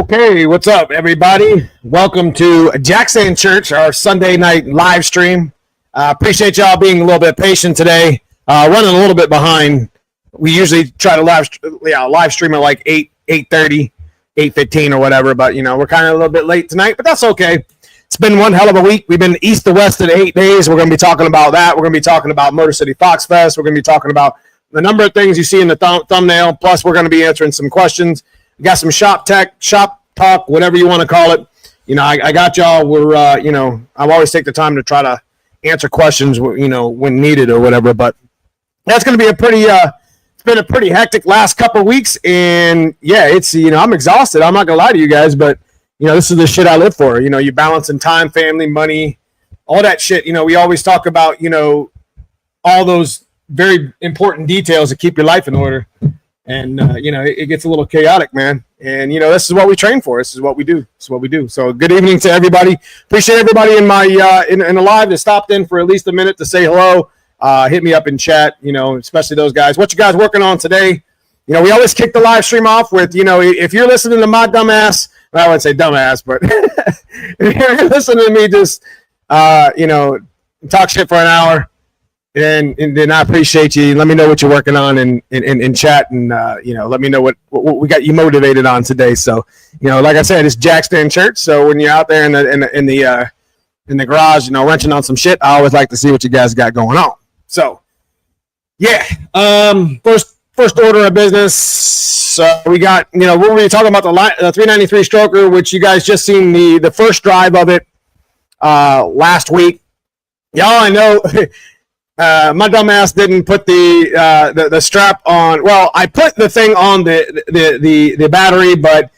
Okay, what's up, everybody? Welcome to Jackstand Church, our Sunday night live stream. Appreciate y'all being a little bit patient today. Running a little bit behind. We usually try to live stream at like 8:30, 8:15 or whatever, but we're kind of a little bit late tonight, but that's okay. It's been one hell of a week. We've been east to west in 8 days. We're going to be talking about that. We're going to be talking about Motor City Foxfest. We're going to be talking about the number of things you see in the thumbnail. Plus, we're going to be answering some questions. We got some shop talk, whatever you want to call it. I got y'all. We're, I always take the time to try to answer questions, when needed or whatever. But that's going to be it's been a pretty hectic last couple of weeks. And yeah, it's, I'm exhausted. I'm not going to lie to you guys, but this is the shit I live for. You balancing time, family, money, all that shit. We always talk about, all those very important details that keep your life in order. And, it gets a little chaotic, man. And, this is what we train for. This is what we do. So good evening to everybody. Appreciate everybody in my in the live that stopped in for at least a minute to say hello. Hit me up in chat, especially those guys. What you guys working on today? We always kick the live stream off with, if you're listening to my dumbass, I wouldn't say dumbass, but if you're listening to me just, talk shit for an hour, and then I appreciate you. Let me know what you're working on in chat, and let me know what we got you motivated on today. So, like I said, it's Jackstand Church. So when you're out there in the garage, wrenching on some shit, I always like to see what you guys got going on. So, yeah, first order of business. So we got, we're going to be talking about the 393 stroker, which you guys just seen the first drive of it last week. Y'all, I know my dumb ass didn't put the strap on. Well, I put the thing on the battery, but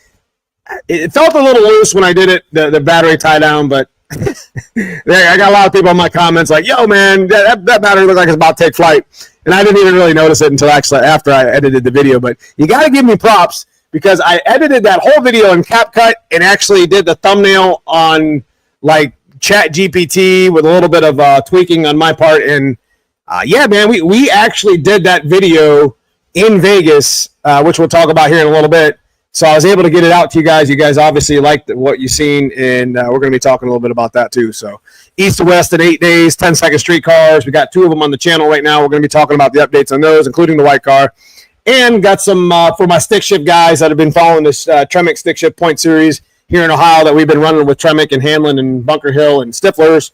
it felt a little loose when I did it, the battery tie down, but I got a lot of people in my comments like, yo, man, that battery looked like it's about to take flight. And I didn't even really notice it until actually after I edited the video. But you got to give me props because I edited that whole video in CapCut and actually did the thumbnail on like Chat GPT with a little bit of tweaking on my part. And yeah, man, we actually did that video in Vegas, which we'll talk about here in a little bit. So I was able to get it out to you guys. You guys obviously liked what you've seen, and we're going to be talking a little bit about that too. So east to west in 8 days, 10-second street cars. We got 2 of them on the channel right now. We're going to be talking about the updates on those, including the white car. And got some for my stick shift guys that have been following this Tremec stick shift point series here in Ohio that we've been running with Tremec and Hanlon and Bunker Hill and Stiflers.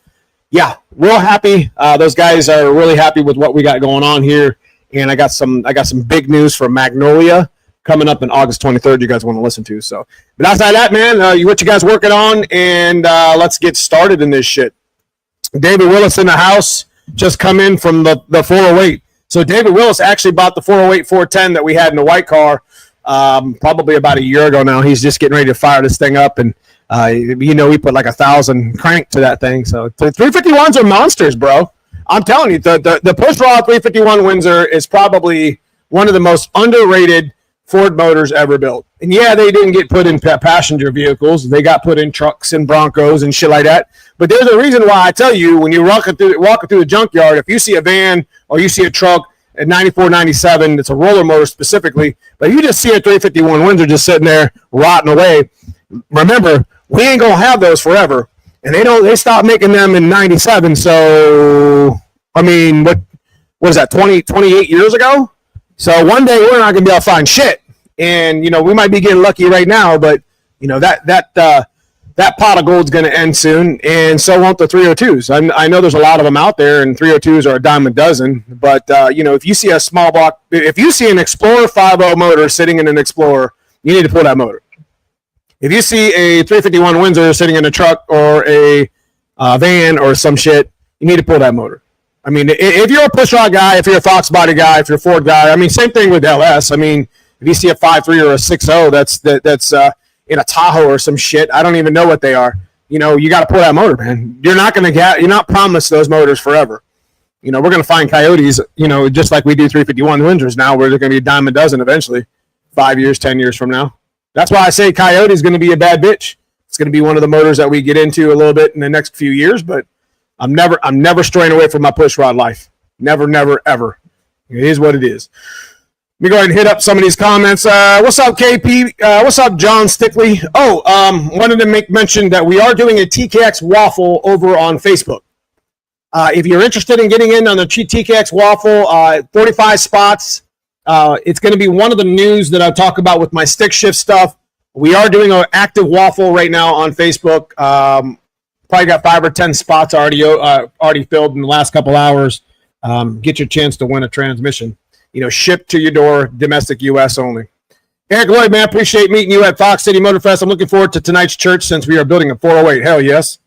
Yeah, real happy. Those guys are really happy with what we got going on here. And I got some big news for Magnolia coming up in August 23rd. You guys want to listen to. So, but outside that, man, what you guys working on? And let's get started in this shit. David Willis in the house, just come in from the 408. So David Willis actually bought the 408 410 that we had in the white car probably about a year ago now. He's just getting ready to fire this thing up, and we put like 1,000 crank to that thing. So the 351s are monsters, bro. I'm telling you, the Pushrod 351 Windsor is probably one of the most underrated Ford motors ever built. And yeah, they didn't get put in passenger vehicles. They got put in trucks and Broncos and shit like that. But there's a reason why I tell you, when you're walking through the junkyard, if you see a van or you see a truck at 94, 97, it's a roller motor specifically, but you just see a 351 Windsor just sitting there rotting away. Remember, we ain't going to have those forever. And they stopped making them in 97. So, I mean, what is that, 28 years ago? So one day we're not going to be able to find shit. And, we might be getting lucky right now, but, that pot of gold's going to end soon, and so won't the 302s. I know there's a lot of them out there, and 302s are a dime a dozen. But, if you see a small block, if you see an Explorer 5.0 motor sitting in an Explorer, you need to pull that motor. If you see a 351 Windsor sitting in a truck or a van or some shit, you need to pull that motor. I mean, if you're a pushrod guy, if you're a foxbody guy, if you're a Ford guy, I mean, same thing with LS. I mean, if you see a 5.3 or a 6.0, that's in a Tahoe or some shit, I don't even know what they are. You got to pull that motor, man. You're not promised those motors forever. We're going to find coyotes, just like we do 351 Windsors now, where they're going to be a dime a dozen eventually, 5 years, 10 years from now. That's why I say coyote is going to be a bad bitch. It's going to be one of the motors that we get into a little bit in the next few years, but I'm never straying away from my pushrod life. Never, ever. It is what it is. Let me go ahead and hit up some of these comments. What's up, KP? What's up, John Stickley? Wanted to make mention that we are doing a TKX waffle over on Facebook. If you're interested in getting in on the TKX waffle, 45 spots. It's going to be one of the news that I talk about with my stick shift stuff. We are doing an active waffle right now on Facebook. Probably got 5 or 10 spots already filled in the last couple hours. Get your chance to win a transmission. Shipped to your door, domestic U.S. only. Eric Lloyd, man, appreciate meeting you at Fox City Motor Fest. I'm looking forward to tonight's church since we are building a 408. Hell yes.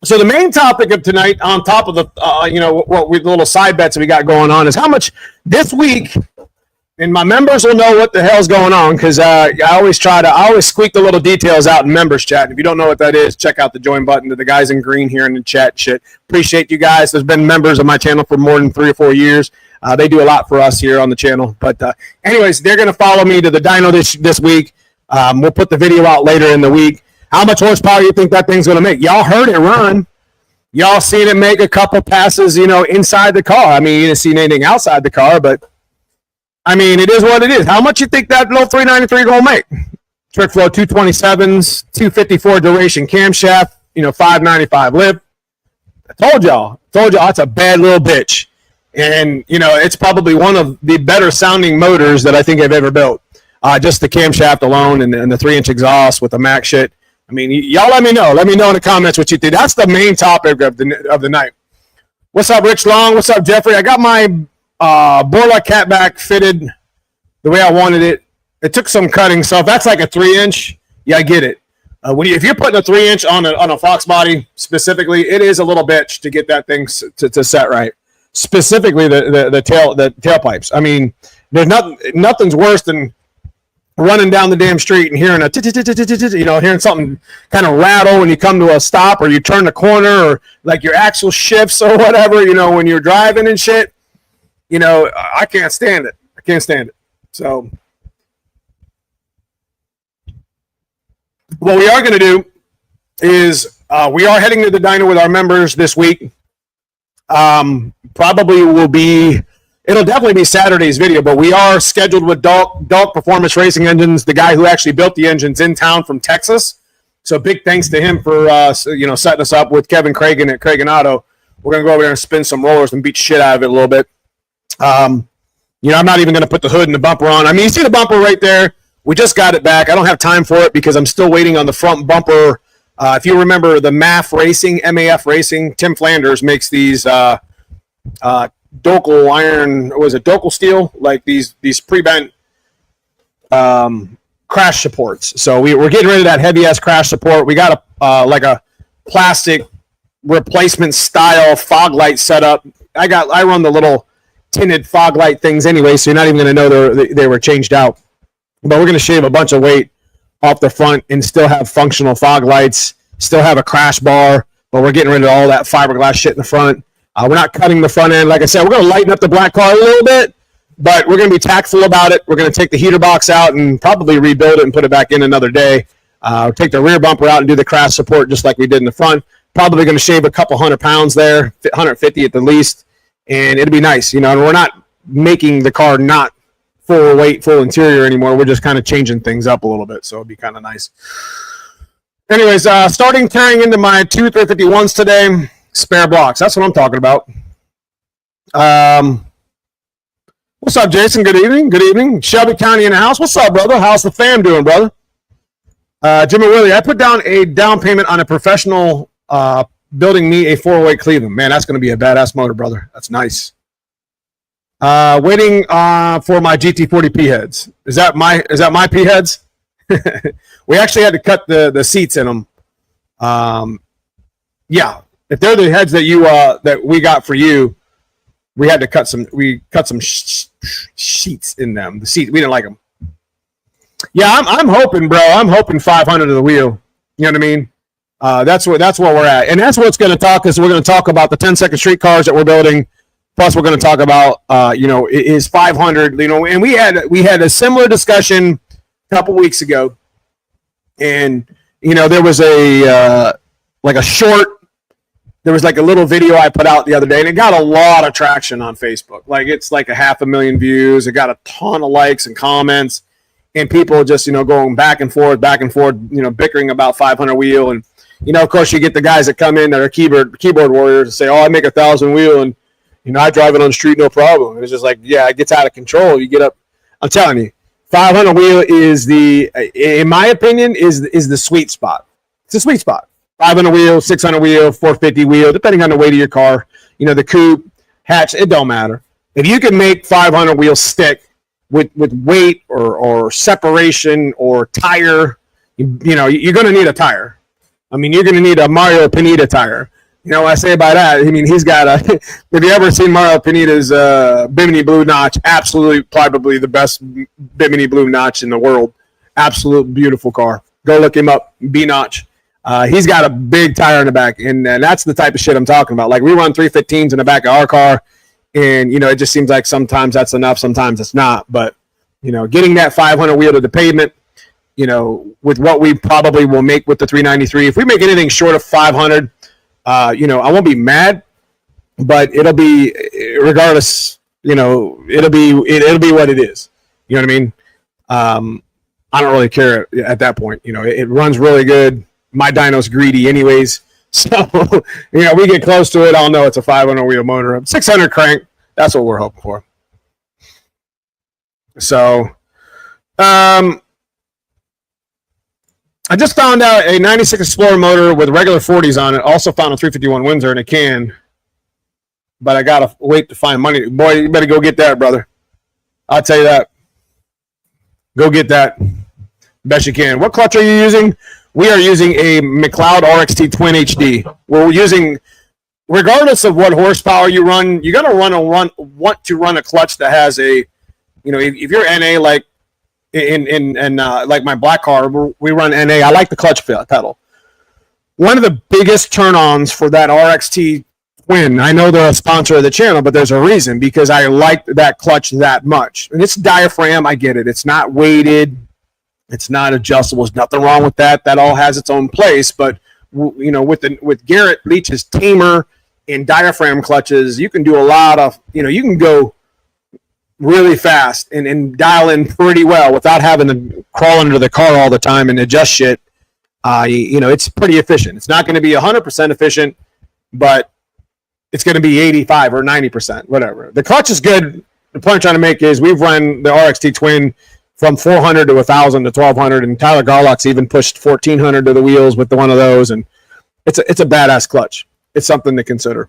So the main topic of tonight, on top of the, the little side bets that we got going on, is how much this week, and my members will know what the hell's going on, because I always squeak the little details out in members chat. If you don't know what that is, check out the join button to the guys in green here in the chat. Shit, appreciate you guys. There's been members of my channel for more than 3 or 4 years. They do a lot for us here on the channel. But anyways, they're going to follow me to the dyno this week. We'll put the video out later in the week. How much horsepower do you think that thing's going to make? Y'all heard it run. Y'all seen it make a couple passes, inside the car. I mean, you didn't see anything outside the car, but I mean, it is what it is. How much you think that little 393 going to make? Trick flow 227s, 254 duration camshaft, 595 lift. I told y'all, it's a bad little bitch. And, it's probably one of the better sounding motors that I think I've ever built. Just the camshaft alone and the 3-inch exhaust with the Mac shit. I mean, y'all let me know. Let me know in the comments what you think. That's the main topic of the night. What's up, Rich Long? What's up, Jeffrey? I got my Borla catback fitted the way I wanted it. It took some cutting. So if that's like a 3-inch, yeah, I get it. If you're putting a 3-inch on a fox body specifically, it is a little bitch to get that thing to set right. Specifically the tailpipes. I mean, there's nothing's worse than running down the damn street and hearing hearing something kind of rattle when you come to a stop, or you turn the corner, or like your axle shifts or whatever, when you're driving and shit. I can't stand it. So what we are going to do is we are heading to the dyno with our members this week. It'll definitely be Saturday's video, but we are scheduled with Dalk Performance Racing Engines, the guy who actually built the engines in town from Texas. So big thanks to him for setting us up with Kevin Cragen at Cragen Auto. We're gonna go over there and spin some rollers and beat shit out of it a little bit. I'm not even gonna put the hood and the bumper on. I mean, you see the bumper right there. We just got it back. I don't have time for it because I'm still waiting on the front bumper. If you remember the MAF Racing, Tim Flanders makes these Docal iron, was it Docal steel? Like these pre-bent crash supports. So we're getting rid of that heavy-ass crash support. We got a plastic replacement style fog light setup. I run the little tinted fog light things anyway, so you're not even going to know they were changed out. But we're going to shave a bunch of weight off the front and still have functional fog lights, still have a crash bar, but we're getting rid of all that fiberglass shit in the front. We're not cutting the front end. Like I said, we're going to lighten up the black car a little bit, but we're going to be tactful about it. We're going to take the heater box out and probably rebuild it and put it back in another day. Take the rear bumper out and do the crash support just like we did in the front. Probably going to shave a couple 100 pounds there, 150 at the least, and it'll be nice. And we're not making the car not full weight, full interior anymore. We're just kind of changing things up a little bit, so it'll be kind of nice. Anyways, starting carrying into my 2 351s today. Spare blocks. That's what I'm talking about. What's up, Jason? Good evening. Good evening. Shelby County in the house. What's up, brother? How's the fam doing, brother? Jimmy Willie, I put down a down payment on a professional building me a 408 Cleveland. Man, that's going to be a badass motor, brother. That's nice. Waiting for my GT40 P heads. Is that my P heads? We actually had to cut the seats in them. Yeah. If they're the heads that we got for you, we had to cut some. We cut some sheets in them. The seats, we didn't like them. Yeah, I'm hoping, bro. I'm hoping 500 of the wheel. You know what I mean? That's where we're at, and that's what's going to talk. Is we're going to talk about the 10-second street cars that we're building. Plus, we're going to talk about is 500. And we had a similar discussion a couple weeks ago, and there was a short there was like a little video I put out the other day, and it got a lot of traction on Facebook. Like it's like 500,000 views. It got a ton of likes and comments, and people just, going back and forth, bickering about 500 wheel. And, of course you get the guys that come in that are keyboard warriors and say, oh, I make 1,000 wheel and, I drive it on the street, no problem. And it's just like, yeah, it gets out of control. You get up, I'm telling you, 500 wheel is in my opinion, is the sweet spot. It's a sweet spot. 500 wheel, 600 wheel, 450 wheel, depending on the weight of your car. The coupe, hatch, it don't matter. If you can make 500 wheel stick with weight or separation or tire, you're going to need a tire. I mean, you're going to need a Mario Pineda tire. What I say about that, I mean, he's got a, have you ever seen Mario Pineda's Bimini Blue Notch? Absolutely, probably the best Bimini Blue Notch in the world. Absolute beautiful car. Go look him up, B-Notch. He's got a big tire in the back, and that's the type of shit I'm talking about. Like, we run 315s in the back of our car, and, it just seems like sometimes that's enough, sometimes it's not. But, getting that 500 wheel to the pavement, with what we probably will make with the 393, if we make anything short of 500, I won't be mad, but it'll be, regardless, it'll be what it is. You know what I mean? I don't really care at that point. It runs really good. My dyno's greedy anyways. So, we get close to it, I'll know it's a 500 wheel motor. 600 crank, that's what we're hoping for. So, I just found out a 96 Explorer motor with regular 40s on it. Also found a 351 Windsor in a can. But I got to wait to find money. Boy, you better go get that, brother. I'll tell you that. Go get that. Best you can. What clutch are you using? We are using a McLeod RXT Twin HD. We're using, regardless of what horsepower you run, you got to want to run a clutch that has a, if you're NA like, in like my black car, we run NA. I like the clutch pedal. One of the biggest turn-ons for that RXT Twin, I know they're a sponsor of the channel, but there's a reason, because I like that clutch that much. And it's diaphragm, I get it. It's not weighted. It's not adjustable. There's nothing wrong with that. That all has its own place. But, with Garrett Leach's tamer and diaphragm clutches, you can do a lot of, you can go really fast and dial in pretty well without having to crawl under the car all the time and adjust shit. It's pretty efficient. It's not going to be 100% efficient, but it's going to be 85 or 90%, whatever. The clutch is good. The point I'm trying to make is we've run the RXT Twin from 400 to 1,000 to 1,200, and Tyler Garlock's even pushed 1,400 to the wheels with one of those, and it's a badass clutch. It's something to consider.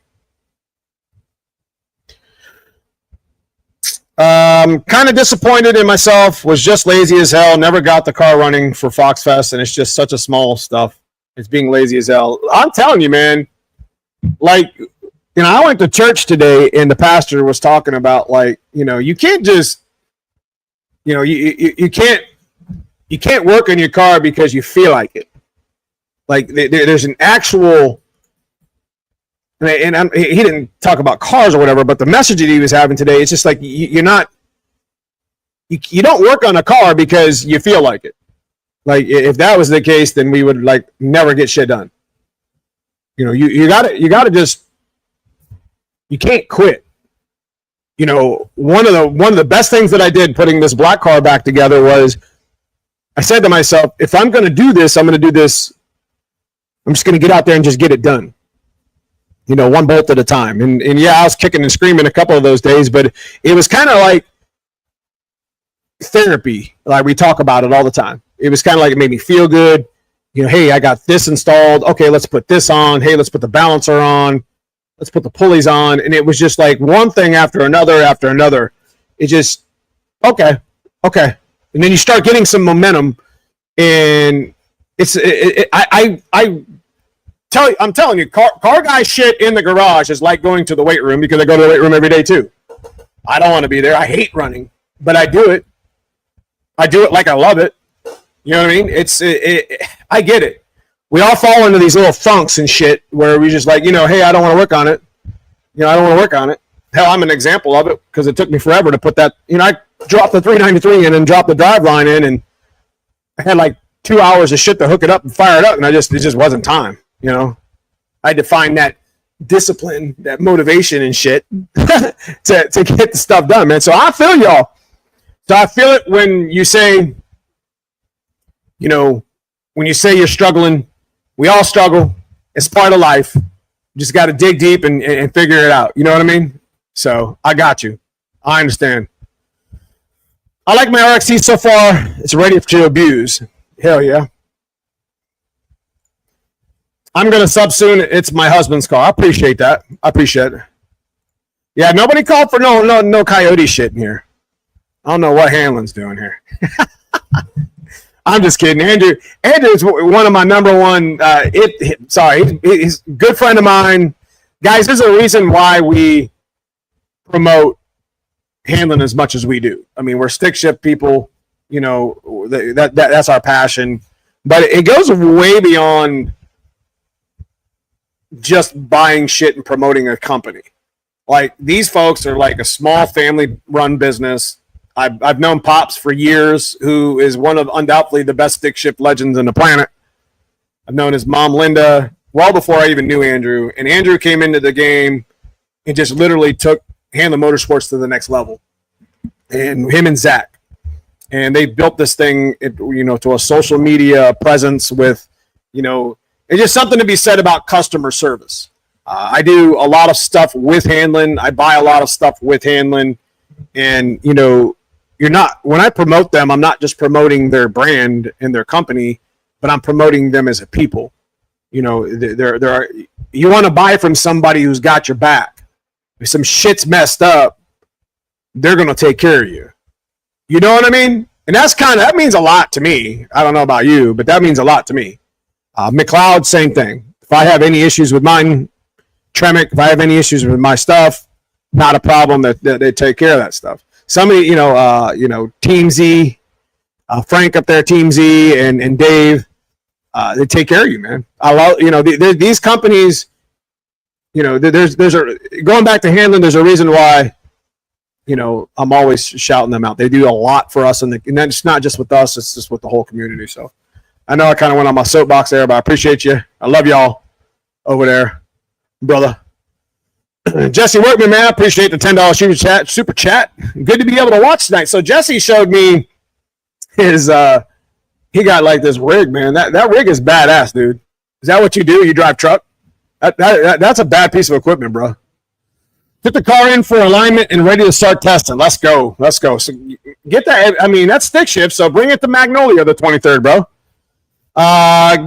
Kind of disappointed in myself, was just lazy as hell, never got the car running for Foxfest, and it's just such a small stuff. It's being lazy as hell. I'm telling you, man, like, I went to church today and the pastor was talking about, like, you can't just, you can't work on your car because you feel like it. Like, there's an actual, and he didn't talk about cars or whatever, but the message that he was having today, it's just like, you don't work on a car because you feel like it. Like, if that was the case, then we would, like, never get shit done. You gotta just, you can't quit. One of the best things that I did putting this black car back together was, I said to myself, if I'm going to do this, I'm just going to get out there and just get it done. One bolt at a time. And yeah, I was kicking and screaming a couple of those days, but it was kind of like therapy. Like, we talk about it all the time. It was kind of like, it made me feel good. Hey, I got this installed. Okay, let's put this on. Hey, let's put the balancer on. Let's put the pulleys on. And it was just like one thing after another. It just, okay. And then you start getting some momentum, and I'm telling you, car guy shit in the garage is like going to the weight room, because I go to the weight room every day too. I don't want to be there. I hate running, but I do it. I do it like I love it. You know what I mean? I get it. We all fall into these little funks and shit where we just like, hey, I don't want to work on it. I don't want to work on it. Hell, I'm an example of it, because it took me forever to put that. I dropped the 393 in and dropped the drive line in, and I had like 2 hours of shit to hook it up and fire it up, and it just wasn't time. I had to find that discipline, that motivation and shit to get the stuff done, man. So I feel y'all. So I feel it when you say, you know, when you say you're struggling. We all struggle. It's part of life. You just got to dig deep and figure it out. You know what I mean? So I got you. I understand. I like my RXT so far. It's ready to abuse. Hell yeah. I'm going to sub soon. It's my husband's car. I appreciate that. I appreciate it. Yeah, nobody called for no coyote shit in here. I don't know what Hanlon's doing here. I'm just kidding. Andrew's one of my number one. He's a good friend of mine. Guys, there's a reason why we promote Hanlon as much as we do. I mean, we're stick shift people. You know, that's our passion. But it goes way beyond just buying shit and promoting a company. Like, these folks are like a small family-run business. I've known Pops for years, who is one of undoubtedly the best stick shift legends on the planet. I've known his mom, Linda, well before I even knew Andrew. And Andrew came into the game and just literally took Hanlon Motorsports to the next level. And him and Zach. And they built this thing, to a social media presence with, it's just something to be said about customer service. I do a lot of stuff with Hanlon. I buy a lot of stuff with Hanlon. And, when I promote them, I'm not just promoting their brand and their company, but I'm promoting them as a people. You want to buy from somebody who's got your back. If some shit's messed up, they're going to take care of you. You know what I mean? And that means a lot to me. I don't know about you, but that means a lot to me. McLeod, same thing. If I have any issues with mine, Tremec, if I have any issues with my stuff, not a problem. That they take care of that stuff. Somebody, Team Z, Frank up there, Team Z, and Dave, they take care of you, man. I love, these companies. There's going back to Hanlon. There's a reason why. I'm always shouting them out. They do a lot for us, and it's not just with us; it's just with the whole community. So, I know I kind of went on my soapbox there, but I appreciate you. I love y'all over there, brother. Jesse Workman, man, I appreciate the $10 super chat. Good to be able to watch tonight. So Jesse showed me his. He got like this rig, man. That rig is badass, dude. Is that what you do? You drive truck? That's a bad piece of equipment, bro. Put the car in for alignment and ready to start testing. Let's go. So get that. I mean, that's stick shift. So bring it to Magnolia the 23rd, bro.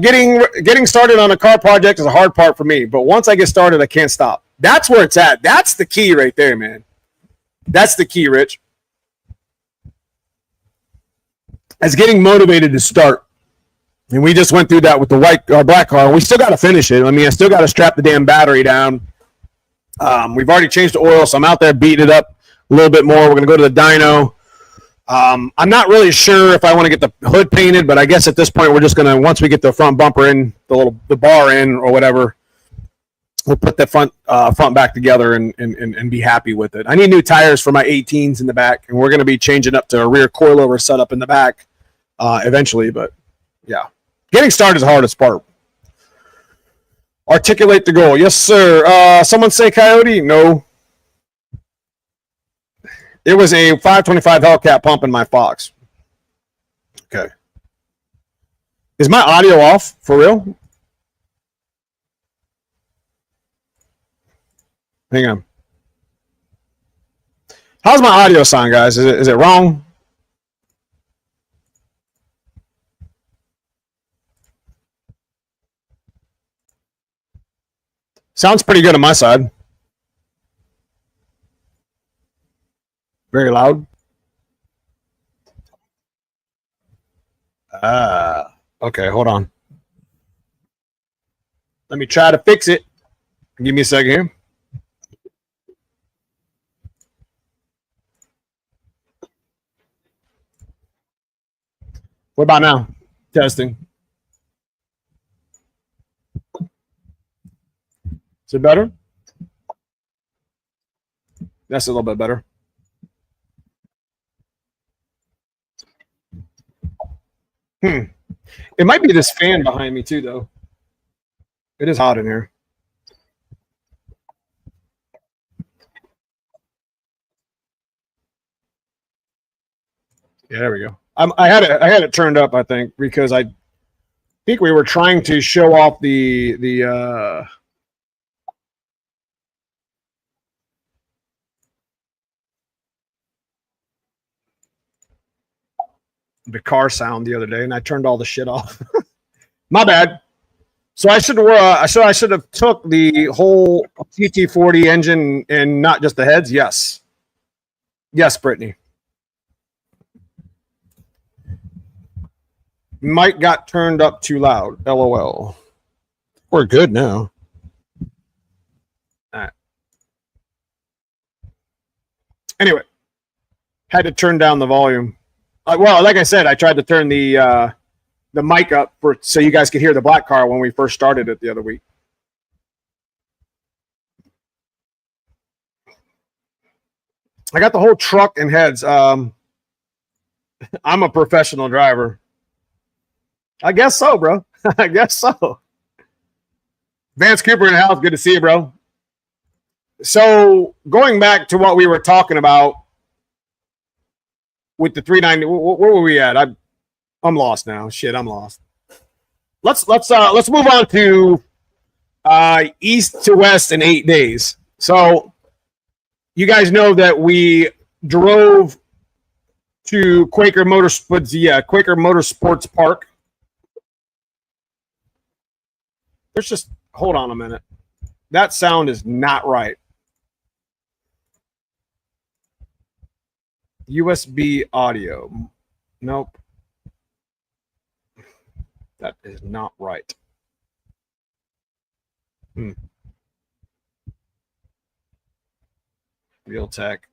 Getting started on a car project is a hard part for me, but once I get started, I can't stop. That's where it's at. That's the key right there, man. That's the key, Rich. As getting motivated to start. And we just went through that with the black car, and we still got to finish it. I mean, I still got to strap the damn battery down. We've already changed the oil, so I'm out there beating it up a little bit more. We're going to go to the dyno. I'm not really sure if I want to get the hood painted, but I guess at this point we're just going to, once we get the front bumper in, the bar in or whatever, we'll put the front back together and be happy with it. I need new tires for my 18s in the back, and we're going to be changing up to a rear coilover setup in the back eventually, but yeah. Getting started is the hardest part. Articulate the goal. Yes, sir. Someone say Coyote? No. It was a 525 Hellcat pump in my Fox. Okay. Is my audio off for real? Hang on. How's my audio sound, guys? Is it wrong? Sounds pretty good on my side. Very loud. Okay, hold on. Let me try to fix it. Give me a second here. What about now? Testing. Is it better? That's a little bit better. It might be this fan behind me too, though. It is hot in here. Yeah, there we go. I had it turned up, I think, because I think we were trying to show off the car sound the other day, and I turned all the shit off. My bad. So I should have took the whole TT40 engine and not just the heads. Yes, Brittany. Mic got turned up too loud. LOL. We're good now. All right. Anyway, had to turn down the volume. Well, like I said, I tried to turn the mic up so you guys could hear the black car when we first started it the other week. I got the whole truck and heads. I'm a professional driver. I guess so, bro. I guess so. Vance Cooper in the house. Good to see you, bro. So going back to what we were talking about with the 390, where were we at? I'm lost now. Shit, I'm lost. Let's move on to east to west in 8 days. So you guys know that we drove to Quaker Motorsports Park. Hold on a minute. That sound is not right. USB audio. Nope. That is not right. Real tech.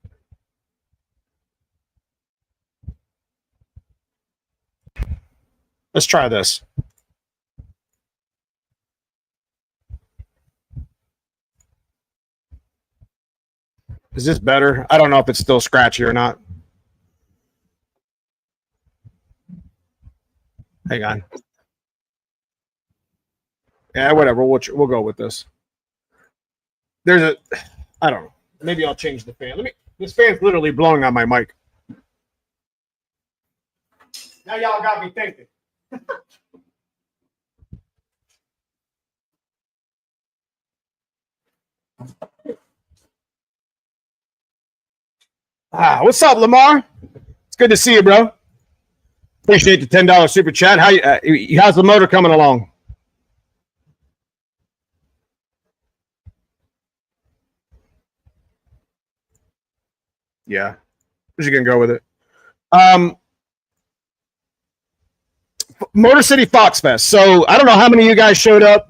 Let's try this. Is this better? I don't know if it's still scratchy or not. Hang on. Yeah, whatever. We'll go with this. I don't know. Maybe I'll change the fan. This fan's literally blowing on my mic. Now y'all got me thinking. What's up, Lamar? It's good to see you, bro. Appreciate the $10 super chat. How's the motor coming along? Yeah, we're just gonna go with it. Motor City Foxfest. So I don't know how many of you guys showed up.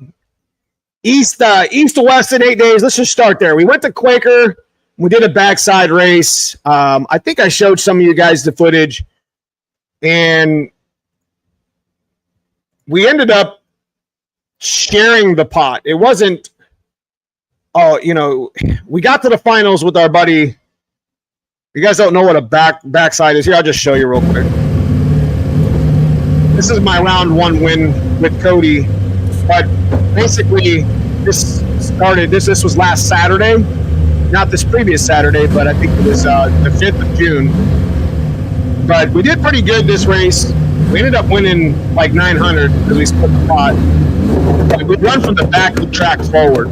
East to west in 8 days. Let's just start there. We went to Quaker. We did a backside race. I think I showed some of you guys the footage, and we ended up sharing the pot. It wasn't. We got to the finals with our buddy. You guys don't know what a backside is. Here, I'll just show you real quick. This is my round one win with Cody. But basically, this was last Saturday. Not this previous Saturday, but I think it was the 5th of June. But we did pretty good this race. We ended up winning like 900 because we split the pot. But we run from the back of the track forward.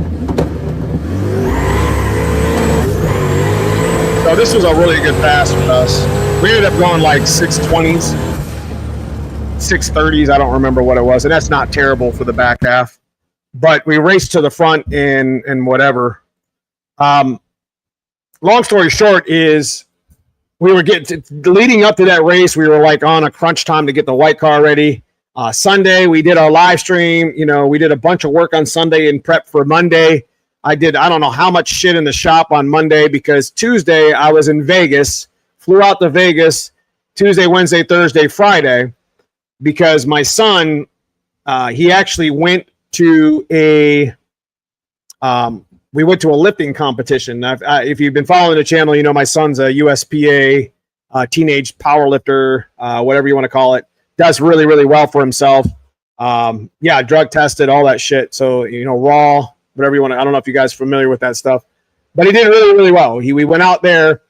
So this was a really good pass for us. We ended up going like 620s, 630s. I don't remember what it was. And that's not terrible for the back half. But we raced to the front and whatever. Long story short is we were leading up to that race. We were like on a crunch time to get the white car ready. Sunday, we did our live stream. We did a bunch of work on Sunday in prep for Monday. I don't know how much shit in the shop on Monday because Tuesday I was in Vegas, flew out to Vegas Tuesday, Wednesday, Thursday, Friday, because my son, he actually went to we went to a lifting competition. If you've been following the channel, you know my son's a USPA teenage power lifter, whatever you want to call it. Does really, really well for himself. Drug tested, all that shit. So, raw, whatever you want to. I don't know if you guys are familiar with that stuff. But he did really, really well. We went out there,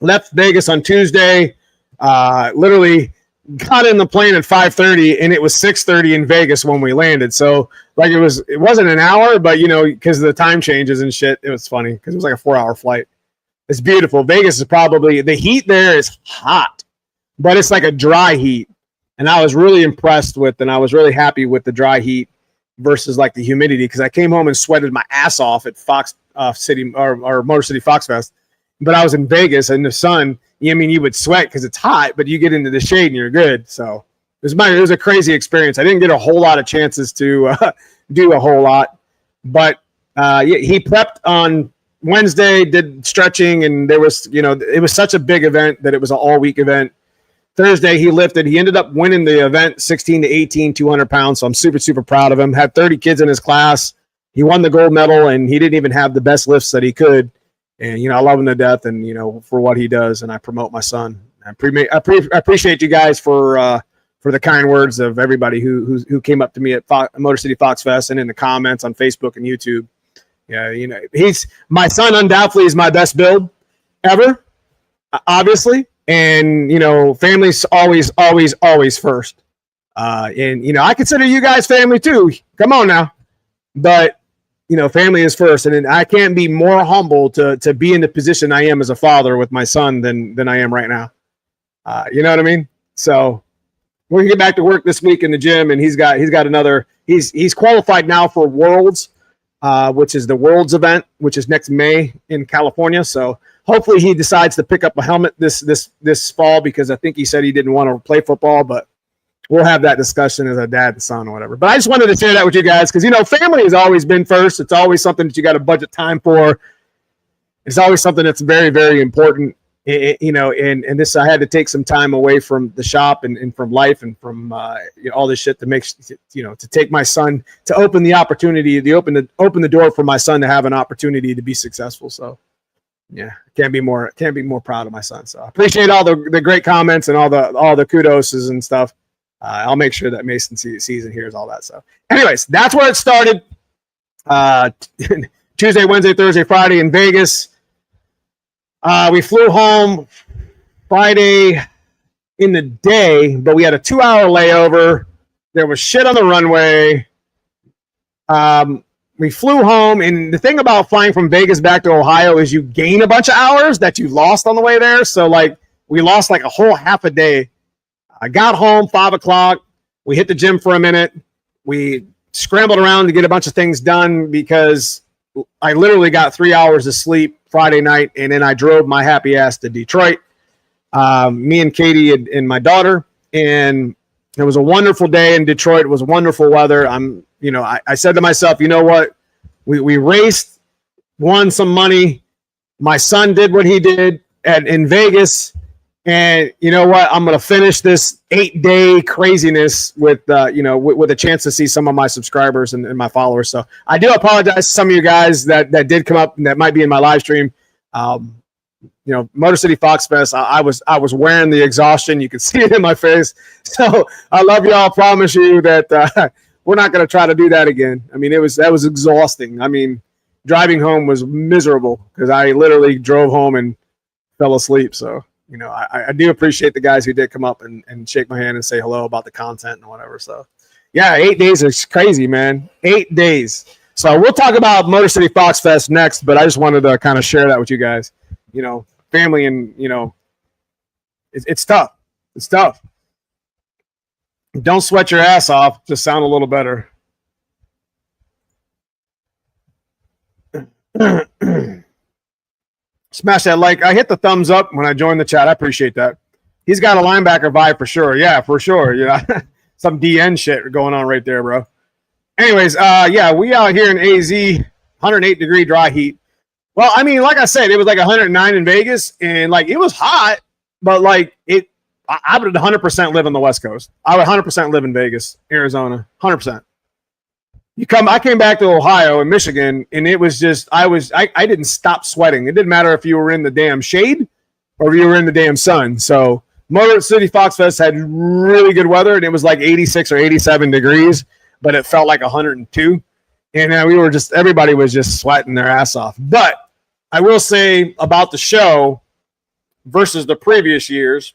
left Vegas on Tuesday, Literally got in the plane at 5:30 and it was 6:30 in Vegas when we landed. So like it wasn't an hour, but because of the time changes and shit, it was funny because it was like a 4-hour flight. It's beautiful. Vegas is probably, the heat there is hot, but it's like a dry heat. And I was really impressed with, and I was really happy with the dry heat versus like the humidity, because I came home and sweated my ass off at Fox City or Motor City Foxfest. But I was in Vegas in the sun. I mean, you would sweat because it's hot, but you get into the shade and you're good. So it was a crazy experience. I didn't get a whole lot of chances to do a whole lot, but he prepped on Wednesday, did stretching, and there was, it was such a big event that it was an all-week event. Thursday, he lifted. He ended up winning the event 16 to 18, 200 pounds. So I'm super, super proud of him. Had 30 kids in his class. He won the gold medal, and he didn't even have the best lifts that he could. And, I love him to death, and, for what he does, and I promote my son. I appreciate you guys for the kind words of everybody who came up to me at Motor City Foxfest and in the comments on Facebook and YouTube. Yeah, my son undoubtedly is my best build ever, obviously. And, family's always, always, always first. And, I consider you guys family too. Come on now. But, family is first. And I can't be more humble to be in the position I am as a father with my son than I am right now. You know what I mean? So we're going to get back to work this week in the gym, and he's got another, he's qualified now for Worlds, which is the Worlds event, which is next May in California. So hopefully he decides to pick up a helmet this fall, because I think he said he didn't want to play football, but we'll have that discussion as a dad and son or whatever. But I just wanted to share that with you guys because, family has always been first. It's always something that you got to budget time for. It's always something that's very, very important, and this, I had to take some time away from the shop and from life and from all this shit to make, to take my son, to open the opportunity, to open the door for my son to have an opportunity to be successful. So yeah, can't be more proud of my son. So I appreciate all the great comments and all the kudoses and stuff. I'll make sure that Mason season hears all that stuff. Anyways, that's where it started. Tuesday, Wednesday, Thursday, Friday in Vegas. We flew home Friday in the day, but we had a 2-hour layover. There was shit on the runway. We flew home, and the thing about flying from Vegas back to Ohio is you gain a bunch of hours that you lost on the way there. So, we lost a whole half a day. I got home 5 o'clock. We hit the gym for a minute. We scrambled around to get a bunch of things done because I literally got 3 hours of sleep Friday night, and then I drove my happy ass to Detroit. Me and Katie and my daughter, and it was a wonderful day in Detroit. It was wonderful weather. I said to myself, you know what? We raced, won some money. My son did what he did in Vegas. And you know what? I'm going to finish this 8-day craziness with a chance to see some of my subscribers and my followers. So I do apologize to some of you guys that did come up and that might be in my live stream. Motor City Foxfest, I was wearing the exhaustion. You can see it in my face. So I love y'all. I promise you that we're not going to try to do that again. I mean, that was exhausting. I mean, driving home was miserable because I literally drove home and fell asleep. So, I do appreciate the guys who did come up and shake my hand and say hello about the content and whatever. So, yeah, 8 days is crazy, man. 8 days. So we'll talk about Motor City Foxfest next, but I just wanted to kind of share that with you guys. Family and, it's tough. It's tough. Don't sweat your ass off. Just sound a little better. Smash that like. I hit the thumbs up when I joined the chat. I appreciate that. He's got a linebacker vibe for sure. Yeah, for sure. Yeah. Some DN shit going on right there, bro. Anyways, we out here in AZ, 108-degree dry heat. Well, I mean, like I said, it was like 109 in Vegas, and it was hot, but I would 100% live on the West Coast. I would 100% live in Vegas, Arizona, 100%. I came back to Ohio and Michigan, and it was just, I didn't stop sweating. It didn't matter if you were in the damn shade or if you were in the damn sun. So Motor City Foxfest had really good weather, and it was like 86 or 87 degrees, but it felt like 102. And everybody was just sweating their ass off. But I will say about the show versus the previous years,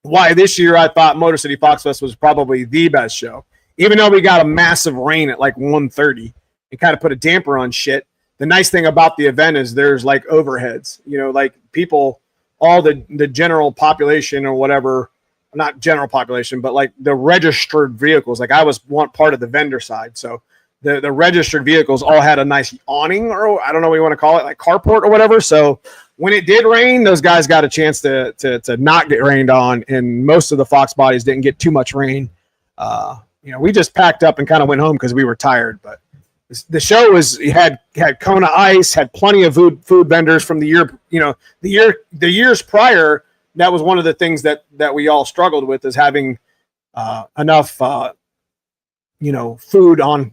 why this year I thought Motor City Foxfest was probably the best show. Even though we got a massive rain at like 1:30, it kind of put a damper on shit. The nice thing about the event is there's like overheads, like people, all the general population or whatever, not general population, but like the registered vehicles. Like I was one part of the vendor side. So the registered vehicles all had a nice awning, or I don't know what you want to call it, like carport or whatever. So when it did rain, those guys got a chance to not get rained on. And most of the Fox bodies didn't get too much rain. We just packed up and kind of went home because we were tired, but the show had Kona Ice, had plenty of food vendors from the year, the years prior. That was one of the things that we all struggled with, is having enough, food on,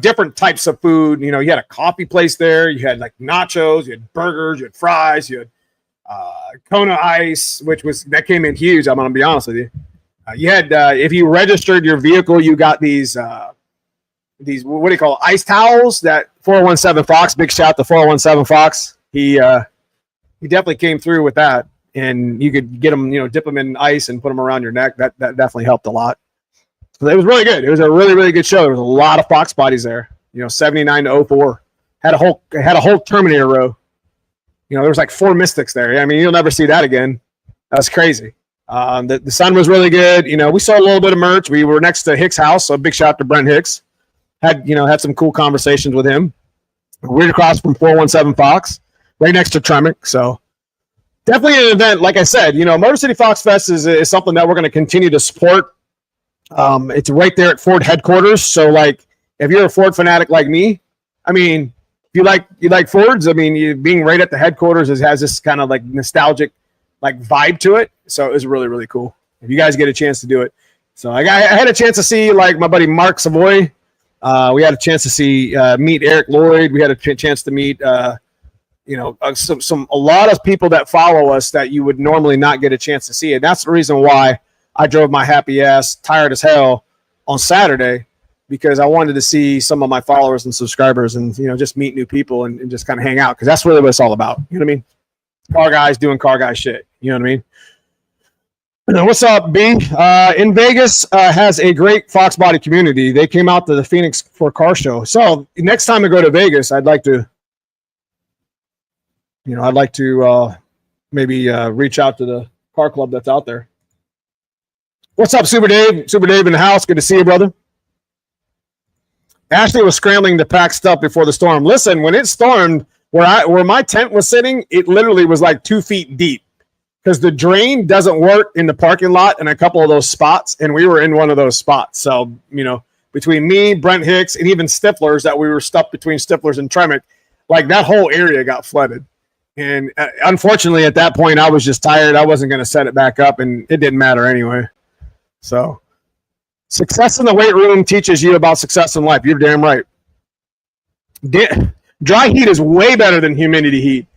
different types of food. You had a coffee place there. You had like nachos, you had burgers, you had fries, you had Kona Ice, that came in huge. I'm going to be honest with you. You had, if you registered your vehicle, you got these, what do you call it, ice towels that 417 Fox, big shout to 417 Fox. He definitely came through with that, and you could get them, dip them in ice and put them around your neck. That definitely helped a lot. So it was really good. It was a really, really good show. There was a lot of Fox bodies there, 79 to 04. Had a whole Terminator row. There was like 4 Mystics there. I mean, you'll never see that again. That was crazy. The sun was really good. We saw a little bit of merch. We were next to Hicks' house, so big shout out to Brent Hicks. Had some cool conversations with him. We're across from 417 Fox, right next to Tremec. So definitely an event. Like I said, Motor City Fox Fest is something that we're going to continue to support. It's right there at Ford headquarters. So like, if you're a Ford fanatic like me, I mean, if you like Fords, I mean, being right at the headquarters has this kind of like nostalgic like vibe to it. So it was really, really cool. If you guys get a chance to do it. So I had a chance to see like my buddy Mark Savoy. We had a chance to meet Eric Lloyd. We had a chance to meet, a lot of people that follow us that you would normally not get a chance to see. And that's the reason why I drove my happy ass, tired as hell, on Saturday, because I wanted to see some of my followers and subscribers and, just meet new people and just kind of hang out. Because that's really what it's all about. You know what I mean? Car guys doing car guy shit. You know what I mean? What's up, B? In Vegas has a great Fox body community. They came out to the Phoenix for a car show. So next time I go to Vegas, I'd like to, maybe reach out to the car club that's out there. What's up, Super Dave? Super Dave in the house. Good to see you, brother. Ashley was scrambling to pack stuff before the storm. Listen, when it stormed, where my tent was sitting, it literally was like 2 feet deep. Because the drain doesn't work in the parking lot in a couple of those spots, and we were in one of those spots. So, between me, Brent Hicks, and even Stifler's, that we were stuck between Stifler's and Tremec, like that whole area got flooded. And unfortunately, at that point, I was just tired. I wasn't going to set it back up, and it didn't matter anyway. So, success in the weight room teaches you about success in life. You're damn right. Dry heat is way better than humidity heat.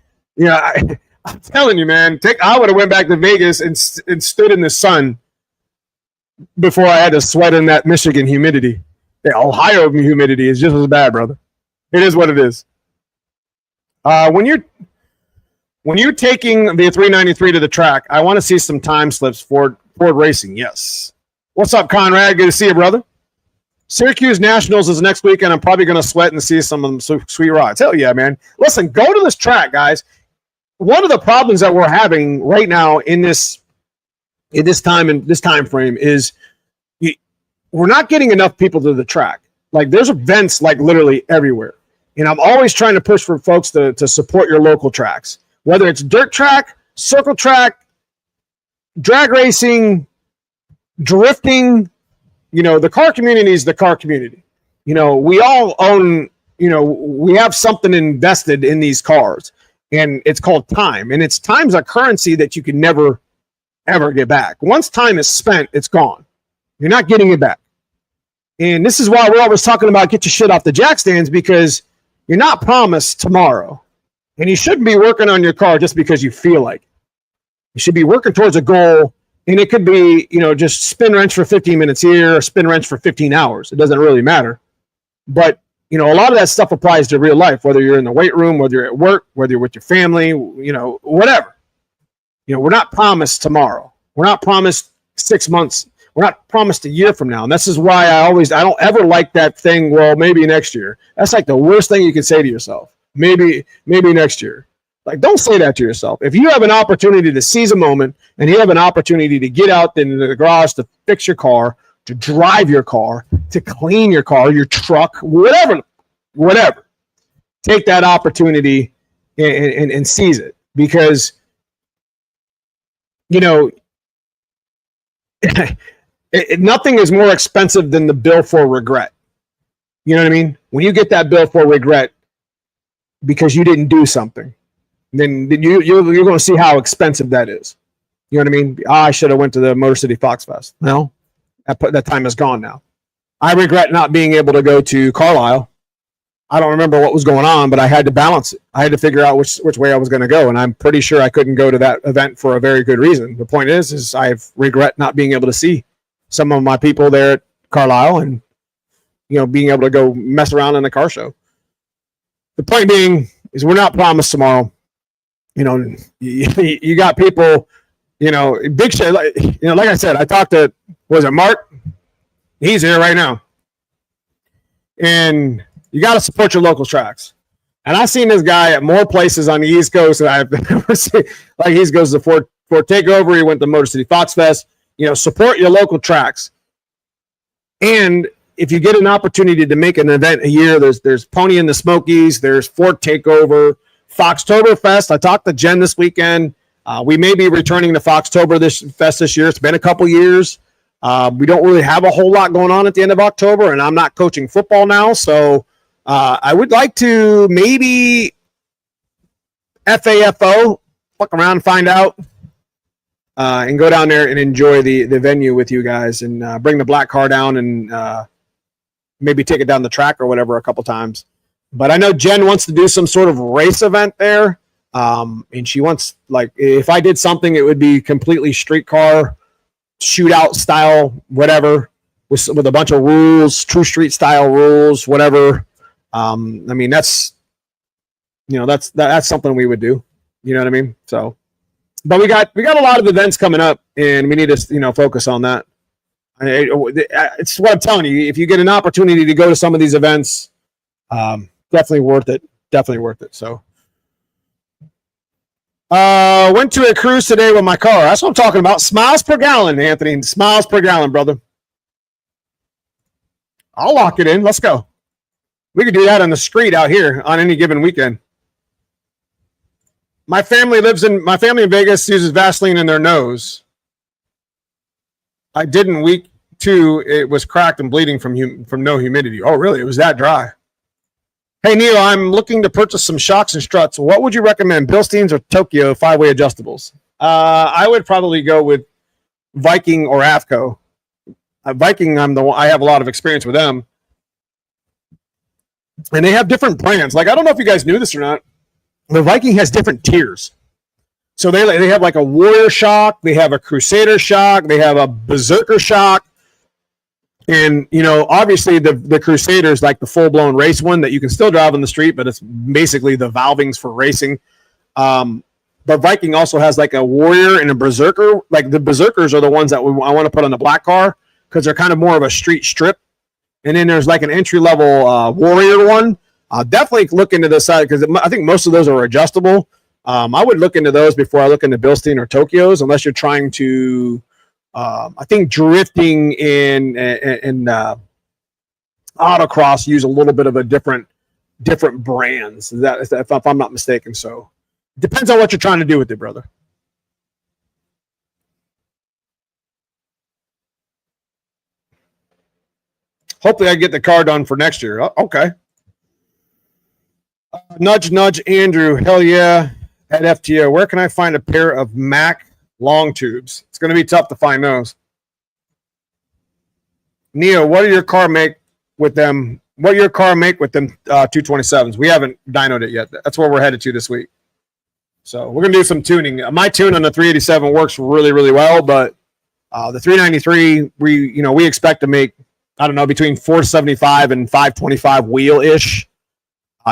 I'm telling you, man, I would have went back to Vegas and stood in the sun before I had to sweat in that Michigan humidity. Yeah, Ohio humidity is just as bad, brother. It is what it is. When you're taking the 393 to the track, I want to see some time slips for Ford Racing. Yes. What's up, Conrad? Good to see you, brother. Syracuse Nationals is next week, and I'm probably going to sweat and see some of them sweet rods. Hell yeah, man. Listen, go to this track, guys. One of the problems that we're having right now in this time frame is we're not getting enough people to the track. Like, there's events like literally everywhere, and I'm always trying to push for folks to support your local tracks, whether it's dirt track, circle track, drag racing, drifting. The car community is the car community. We all own. We have something invested in these cars. And it's called time. And time's a currency that you can never, ever get back. Once time is spent, it's gone. You're not getting it back. And this is why we're always talking about get your shit off the jack stands, because you're not promised tomorrow. And you shouldn't be working on your car just because you feel like it. You should be working towards a goal. And it could be, just spin wrench for 15 minutes here or spin wrench for 15 hours. It doesn't really matter. But a lot of that stuff applies to real life, whether you're in the weight room, whether you're at work, whether you're with your family, whatever. We're not promised tomorrow. We're not promised 6 months. We're not promised a year from now. And this is why I don't ever like that thing, well, maybe next year. That's like the worst thing you can say to yourself. Maybe next year. Like, don't say that to yourself. If you have an opportunity to seize a moment and you have an opportunity to get out into the garage to fix your car, to drive your car, to clean your car, your truck, whatever, take that opportunity and seize it. Because, nothing is more expensive than the bill for regret. You know what I mean? When you get that bill for regret because you didn't do something, then you're going to see how expensive that is. You know what I mean? I should have went to the Motor City Foxfest. No, that time is gone now. I regret not being able to go to Carlisle. I don't remember what was going on, but I had to balance it. I had to figure out which way I was going to go, and I'm pretty sure I couldn't go to that event for a very good reason. The point is I regret not being able to see some of my people there at Carlisle and, being able to go mess around in a car show. The point being is we're not promised tomorrow. You got people, big shit. Like I said, I talked to, was it Mark? He's here right now. And you got to support your local tracks. And I've seen this guy at more places on the East Coast than I've ever seen. Like, he goes to Fort Takeover. He went to Motor City Foxfest. Support your local tracks. And if you get an opportunity to make an event a year, there's Pony in the Smokies, there's Fort Takeover, Foxtoberfest. I talked to Jen this weekend. We may be returning to Foxtober this year. It's been a couple years. We don't really have a whole lot going on at the end of October, and I'm not coaching football now, so I would like to maybe FAFO, fuck around and find out, and go down there and enjoy the venue with you guys and bring the black car down and maybe take it down the track or whatever a couple times. But I know Jen wants to do some sort of race event there. And she wants, like, if I did something, it would be completely street car, shootout style, whatever, with a bunch of rules, true street style rules, whatever. That's something we would do. You know what I mean? So, but we got a lot of events coming up, and we need to, focus on that. It's what I'm telling you. If you get an opportunity to go to some of these events, definitely worth it. So, went to a cruise today with my car. That's what I'm talking about. Smiles per gallon, Anthony. Smiles per gallon, brother. I'll lock it in. Let's go. We could do that on the street out here on any given weekend. My family in Vegas uses Vaseline in their nose. I did in week 2. It was cracked and bleeding from no humidity. Oh, really? It was that dry. Hey, Neil, I'm looking to purchase some shocks and struts. What would you recommend, Bilsteins or Tokyo 5-way adjustables? I would probably go with Viking or AFCO. Viking, I have a lot of experience with them. And they have different brands. Like, I don't know if you guys knew this or not. The Viking has different tiers. So they have like a Warrior shock. They have a Crusader shock. They have a Berserker shock. And, obviously the Crusader is like the full-blown race one that you can still drive on the street, but it's basically the valvings for racing. But Viking also has like a Warrior and a Berserker. Like, the Berserkers are the ones that I want to put on the black car because they're kind of more of a street strip. And then there's like an entry-level Warrior one. Definitely look into this side because I think most of those are adjustable. I would look into those before I look into Bilstein or Tokyos, unless you're trying to, I think drifting in autocross use a little bit of a different brands. If I'm not mistaken. So depends on what you're trying to do with it, brother. Hopefully I get the car done for next year. Okay. Nudge, Andrew. Hell yeah. At FTO, where can I find a pair of Mac long tubes? It's going to be tough to find those. Neo, what do your car make with them? What your car make with them 227s? We haven't dynoed it yet. That's where we're headed to this week. So we're going to do some tuning. My tune on the 387 works really, really well, but the 393, we expect to make, I don't know, between 475 and 525 wheel-ish,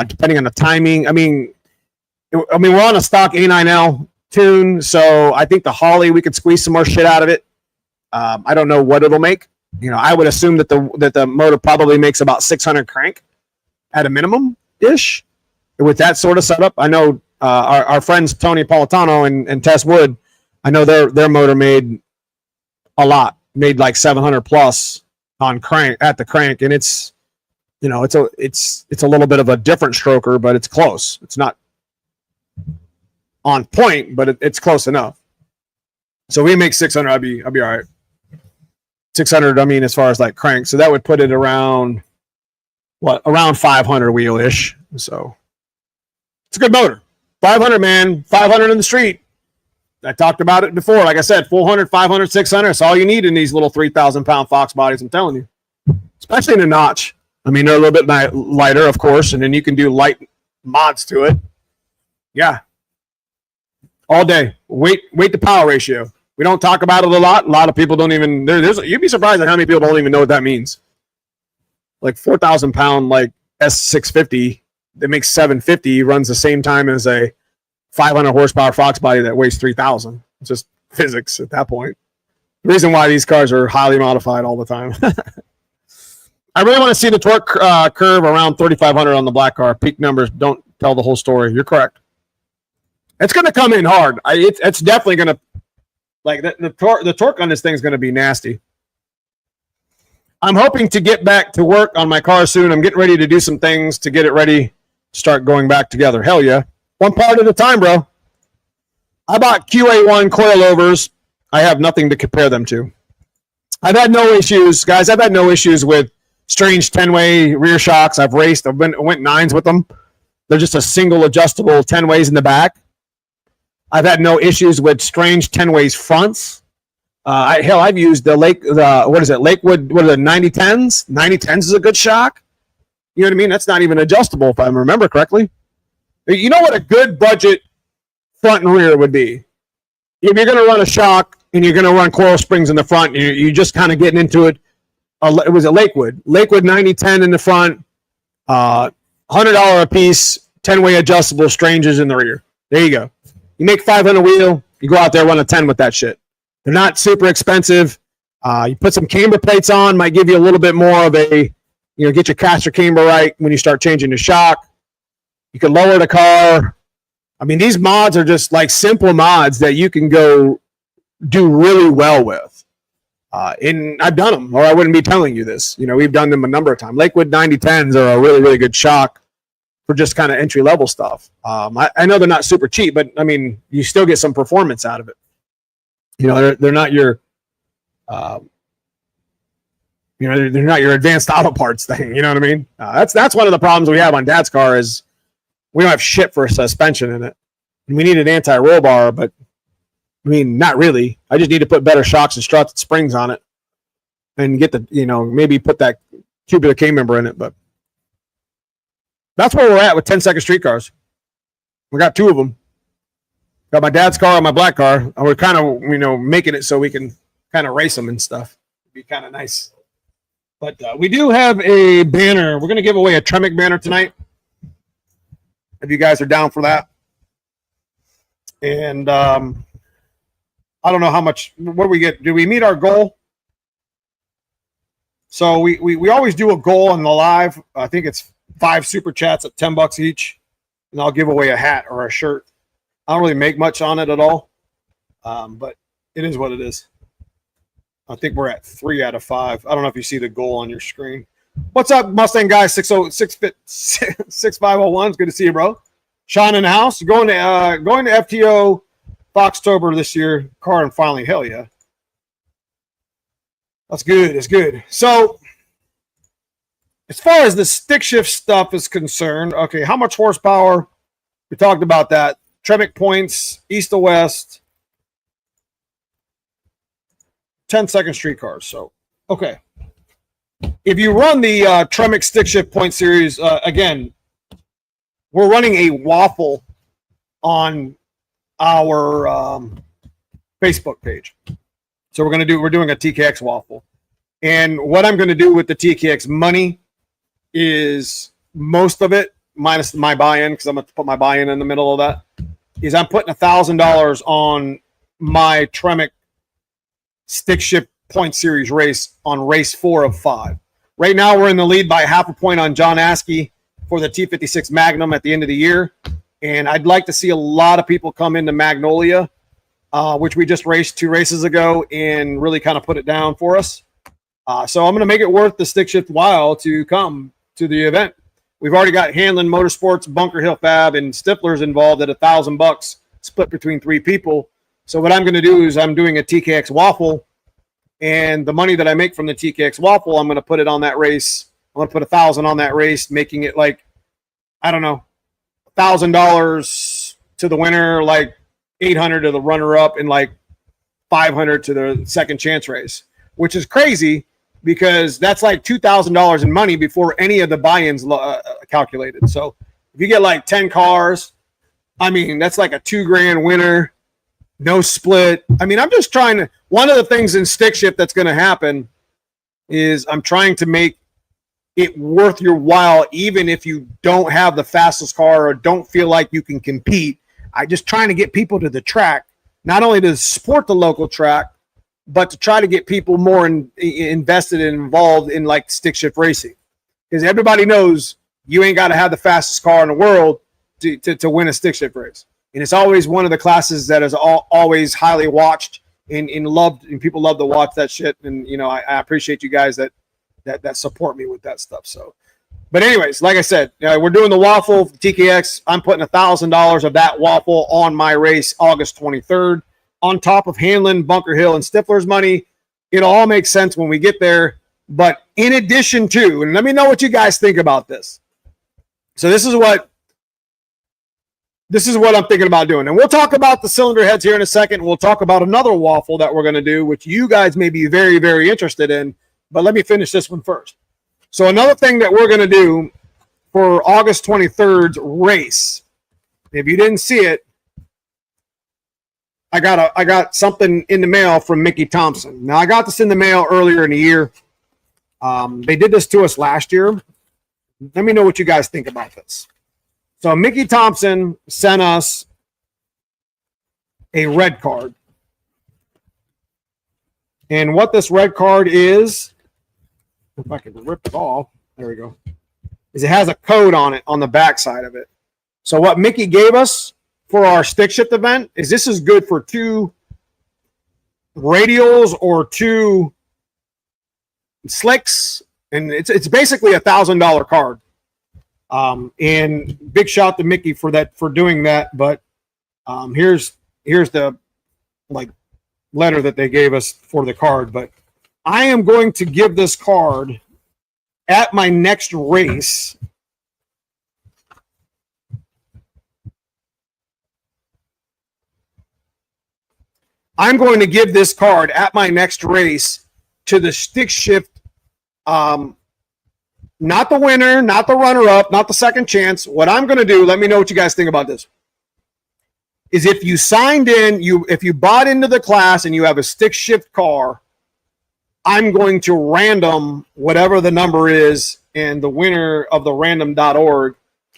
depending on the timing. I mean, we're on a stock A9L. tune. So I think the Holly, we could squeeze some more shit out of it. I don't know what it'll make. I would assume that the motor probably makes about 600 crank at a minimum ish with that sort of setup. I know our friends Tony Politano and Tess Wood, I know their motor made a lot, made like 700 plus on crank at the crank, and it's a little bit of a different stroker, but it's close. It's not on point, but it's close enough. So we make 600. I'll be all right. 600. I mean, as far as like crank, so that would put it around around 500 wheel ish. So it's a good motor. 500, man. 500 in the street. I talked about it before. Like I said, 400, 500, 600. That's all you need in these little 3,000 pound Fox bodies. I'm telling you, especially in a notch. I mean, they're a little bit lighter, of course, and then you can do light mods to it. Yeah. All day. Weight to power ratio. We don't talk about it a lot. A lot of people don't even. You'd be surprised at how many people don't even know what that means. Like 4,000 pound like S650 that makes 750 runs the same time as a 500 horsepower Fox body that weighs 3,000. It's just physics at that point. The reason why these cars are highly modified all the time. I really want to see the torque curve around 3,500 on the black car. Peak numbers don't tell the whole story. You're correct. It's going to come in hard. It's definitely going to. Like the torque on this thing is going to be nasty. I'm hoping to get back to work on my car soon. I'm getting ready to do some things to get it ready to start going back together. Hell yeah. One part at a time, bro. I bought QA1 coilovers. I have nothing to compare them to. I've had no issues, guys. I've had no issues with strange 10-way rear shocks. I've raced. I went nines with them. They're just a single adjustable 10 ways in the back. I've had no issues with strange 10 ways fronts. I've used Lakewood, 9010s? 9010s is a good shock. You know what I mean? That's not even adjustable if I remember correctly. You know what a good budget front and rear would be? If you're going to run a shock and you're going to run coil springs in the front, you're just kind of getting into it. It was a Lakewood 9010 in the front, $100 a piece, 10-way adjustable stranges in the rear. There you go. You make 500 wheel, you go out there, run a 10 with that shit. They're not super expensive. You put some camber plates on, might give you a little bit more of a, get your caster camber right when you start changing the shock. You can lower the car. I mean, these mods are just like simple mods that you can go do really well with. And I've done them, or I wouldn't be telling you this. We've done them a number of times. Lakewood 9010s are a really, really good shock for just kind of entry-level stuff. I know they're not super cheap, but, I mean, you still get some performance out of it. They're not your, they're not your advanced auto parts thing. You know what I mean? That's one of the problems we have on Dad's car is we don't have shit for suspension in it. And we need an anti-roll bar, but, I mean, not really. I just need to put better shocks and struts and springs on it and get maybe put that tubular K-member in it, but that's where we're at with 10-second street cars. We got two of them. Got my dad's car and my black car. And we're kind of, making it so we can kind of race them and stuff. It'd be kind of nice. But we do have a banner. We're going to give away a Tremec banner tonight. If you guys are down for that. And I don't know how much. What do we get? Do we meet our goal? So we always do a goal on the live. I think it's 5 super chats at $10 each, and I'll give away a hat or a shirt. I don't really make much on it at all, but it is what it is. I think we're at 3 out of 5. I don't know if you see the goal on your screen. What's up, Mustang guy? 6501. It's good to see you, bro. Sean in the house. Going to FTO Foxtober this year. Car and finally, hell yeah. That's good. It's good. So, as far as the stick shift stuff is concerned, okay, how much horsepower? We talked about that. Tremec points, east to west. 10-second street cars. So, okay. If you run the Tremec stick shift point series, again, we're running a waffle on our Facebook page. So we're doing a TKX waffle. And what I'm going to do with the TKX money is most of it minus my buy-in, because I'm going to put my buy-in in the middle of that. is I'm putting $1,000 on my Tremec stick shift point series race on race 4 of 5. Right now, we're in the lead by half a point on John Askey for the T56 Magnum at the end of the year. And I'd like to see a lot of people come into Magnolia, which we just raced 2 races ago, and really kind of put it down for us. So I'm going to make it worth the stick shift while to come to the event. We've already got Hanlon Motorsports, Bunker Hill Fab, and Stifler's involved at $1,000 split between 3 people. So what I'm going to do is I'm doing a TKX waffle, and the money that I make from the TKX waffle, I'm going to put it on that race. I'm going to put $1,000 on that race, making it like, I don't know, $1,000 to the winner, like $800 to the runner-up, and like $500 to the second chance race, which is crazy because that's like $2,000 in money before any of the buy-ins calculated. So if you get like 10 cars, I mean, that's like a $2,000 winner. No split. I mean, I'm just trying to, one of the things in stick shift that's going to happen is I'm trying to make it worth your while, even if you don't have the fastest car or don't feel like you can compete. I'm just trying to get people to the track, not only to support the local track, but to try to get people more invested and involved in like stick shift racing. Because everybody knows you ain't got to have the fastest car in the world to win a stick shift race. And it's always one of the classes that is always highly watched and loved, and people love to watch that shit. And, you know, I appreciate you guys that support me with that stuff. So, but anyways, like I said, we're doing the waffle TKX. I'm putting $1,000 of that waffle on my race August 23rd on top of Hanlon, Bunker Hill, and Stifler's money. It'll all make sense when we get there. But in addition to, and let me know what you guys think about this. So this is what I'm thinking about doing. And we'll talk about the cylinder heads here in a second. We'll talk about another waffle that we're going to do, which you guys may be very, very interested in. But let me finish this one first. So another thing that we're going to do for August 23rd's race, if you didn't see it, I got something in the mail from Mickey Thompson. Now, I got this in the mail earlier in the year. They did this to us last year. Let me know what you guys think about this. So Mickey Thompson sent us a red card. And what this red card is, if I can rip it off, there we go, is it has a code on it on the back side of it. So what Mickey gave us for our stick shift event is this is good for 2 radials or 2 slicks, and it's basically $1,000 card. And big shout to Mickey for doing that. But here's the like letter that they gave us for the card. But I am going to give this card at my next race. I'm going to give this card at my next race to the stick shift, not the winner, not the runner-up, not the second chance. What I'm going to do, let me know what you guys think about this, is if you signed in, if you bought into the class and you have a stick shift car, I'm going to random whatever the number is and the winner of the random.org.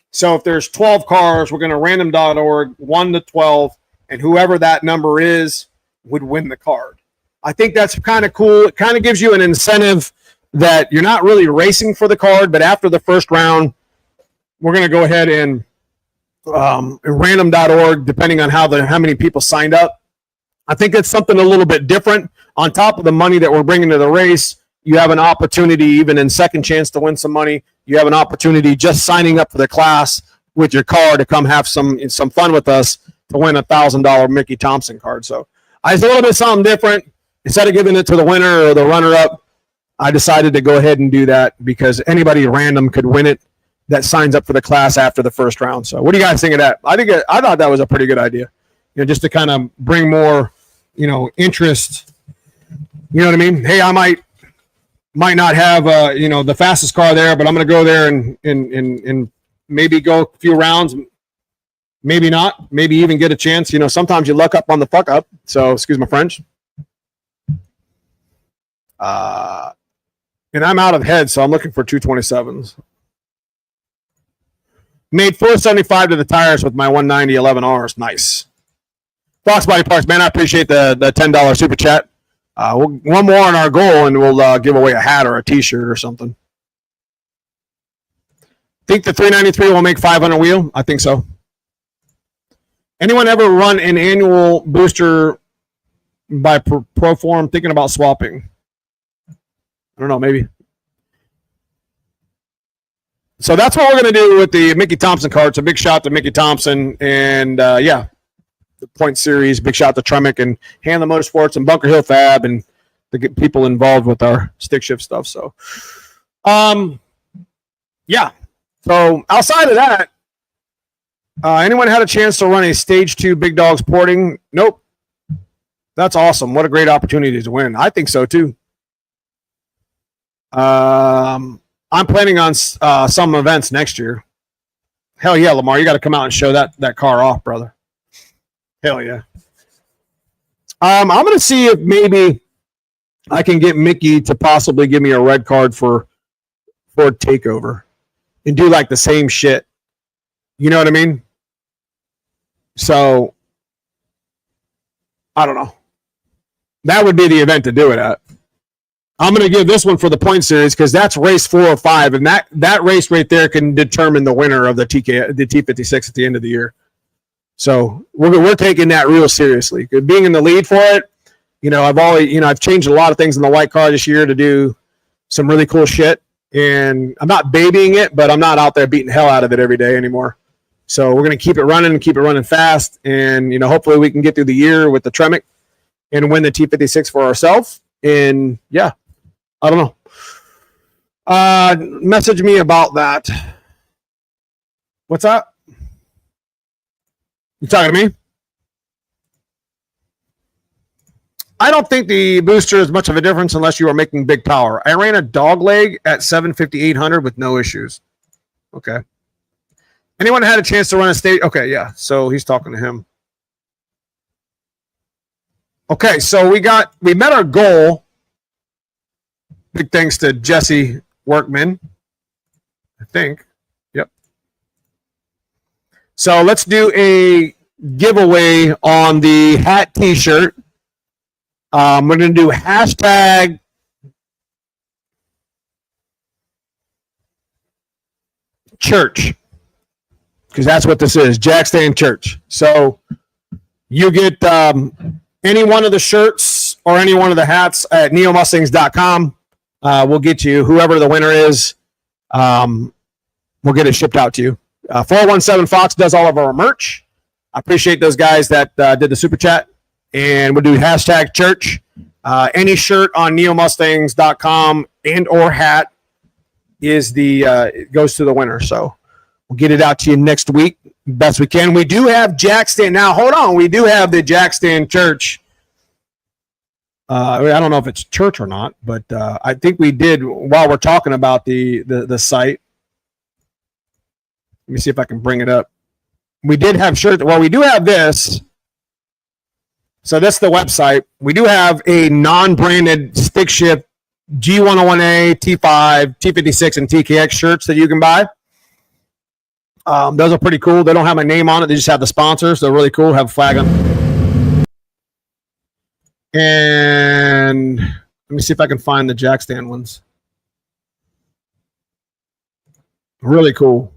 So if there's 12 cars, we're going to random.org 1 to 12, and whoever that number is would win the card. I think that's kind of cool. It kind of gives you an incentive that you're not really racing for the card, but after the first round, we're going to go ahead and random.org, depending on how many people signed up. I think it's something a little bit different. On top of the money that we're bringing to the race, you have an opportunity, even in second chance, to win some money. You have an opportunity just signing up for the class with your car to come have some fun with us to win a $1,000 Mickey Thompson card. So it's a little bit something different. Instead of giving it to the winner or the runner-up, I decided to go ahead and do that because anybody random could win it that signs up for the class after the first round. So what do you guys think of that? I thought that was a pretty good idea, just to kind of bring more, interest. You know what I mean? Hey, I might not have, the fastest car there, but I'm going to go there and maybe go a few rounds, maybe not, maybe even get a chance. Sometimes you luck up on the fuck up. So excuse my French. And I'm out of head, so I'm looking for 227s. Made $475 to the tires with my 190 11Rs. Nice. Foxbody Parts, man, I appreciate the $10 super chat. One more on our goal, and we'll give away a hat or a T-shirt or something. Think the 393 will make 500 wheel? I think so. Anyone ever run an annual booster by Proform? Thinking about swapping. I don't know, maybe. So that's what we're going to do with the Mickey Thompson cards. A big shout to Mickey Thompson, and yeah, the Point Series. Big shout to Tremick and Hanlon Motorsports and Bunker Hill Fab and the people involved with our stick shift stuff. So, yeah. So outside of that, anyone had a chance to run a Stage 2 Big Dogs porting? Nope. That's awesome. What a great opportunity to win. I think so too. I'm planning on some events next year. Hell yeah, Lamar, you got to come out and show that car off, brother. Hell yeah. I'm going to see if maybe I can get Mickey to possibly give me a red card for Takeover and do like the same shit. You know what I mean? So, I don't know. That would be the event to do it at. I'm going to give this one for the Point Series because that's race 4 or 5, and that race right there can determine the winner of the T56 at the end of the year. So we're taking that real seriously. Being in the lead for it, I've changed a lot of things in the white car this year to do some really cool shit, and I'm not babying it, but I'm not out there beating hell out of it every day anymore. So we're going to keep it running and keep it running fast, and hopefully we can get through the year with the Tremick and win the T56 for ourselves. And yeah. I don't know. Message me about that. What's that? You talking to me? I don't think the booster is much of a difference unless you are making big power. I ran a dog leg at 750-800 with no issues. Okay. Anyone had a chance to run a stage? Okay, yeah. So he's talking to him. Okay, so we met our goal. Big thanks to Jesse Workman, I think. Yep. So let's do a giveaway on the hat T-shirt. We're going to do hashtag church because that's what this is, Jackstand Church. So you get any one of the shirts or any one of the hats at neomustangs.com. We'll get you whoever the winner is. We'll get it shipped out to you. 417 Fox does all of our merch. I appreciate those guys that did the super chat. And we'll do hashtag church. Any shirt on neomustangs.com and or hat is it goes to the winner. So we'll get it out to you next week best we can. We do have Jackstand. Now, hold on. We do have the Jackstand Church. I don't know if it's church or not, but I think we did while we're talking about the site. Let me see if I can bring it up. We did have shirts. Well, we do have this. So that's the website. We do have a non-branded stick shift G101A, T5, T56, and TKX shirts that you can buy. Those are pretty cool. They don't have my name on it. They just have the sponsors. They're really cool. Have a flag on them. And let me see if I can find the Jackstand ones. Really cool.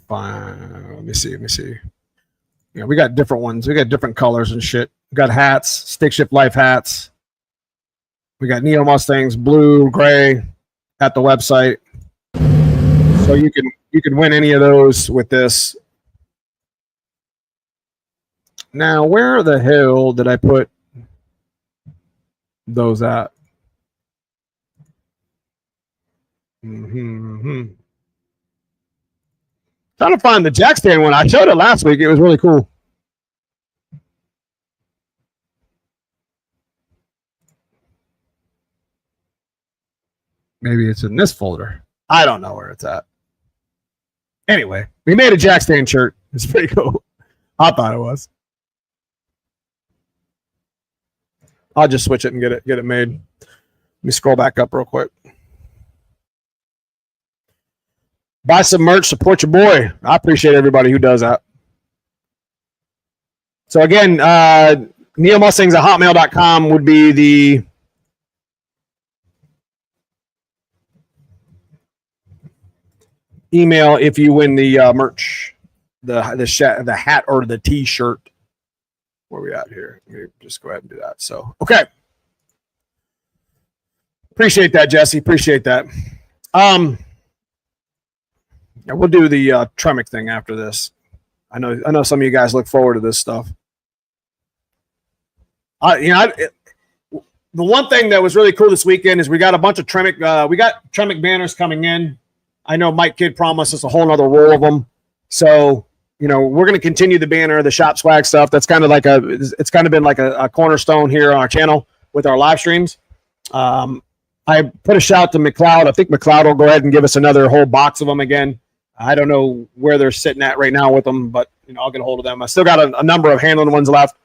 Fine. Let me see. Yeah, we got different ones. We got different colors and shit. We got hats, Stick Shift Life hats. We got Neo Mustangs, blue, gray, at the website. So you can win any of those with this. Now, where the hell did I put those at? Trying to find the Jackstand one. I showed it last week. It was really cool. Maybe it's in this folder. I don't know where it's at. Anyway, we made a Jackstand shirt. It's pretty cool. I thought it was. I'll just switch it and get it made. me scroll back up real quick. Buy some merch, support your boy. I appreciate everybody who does that. So again, Neomustangs@hotmail.com would be the email if you win the merch, the hat or the t-shirt. Where we at here? Let me just go ahead and do that. So okay, appreciate that, Jesse. Appreciate that. Yeah, we'll do the Tremec thing after this. I know some of you guys look forward to this stuff. The one thing that was really cool this weekend is we got a bunch of Tremec. We got Tremec banners coming in. I know Mike Kidd promised us a whole nother roll of them. So, we're going to continue the banner, the shop swag stuff. That's kind of like it's kind of been like a cornerstone here on our channel with our live streams. I put a shout to McLeod. I think McLeod will go ahead and give us another whole box of them again. I don't know where they're sitting at right now with them, but I'll get a hold of them. I still got a number of Hanlon ones left.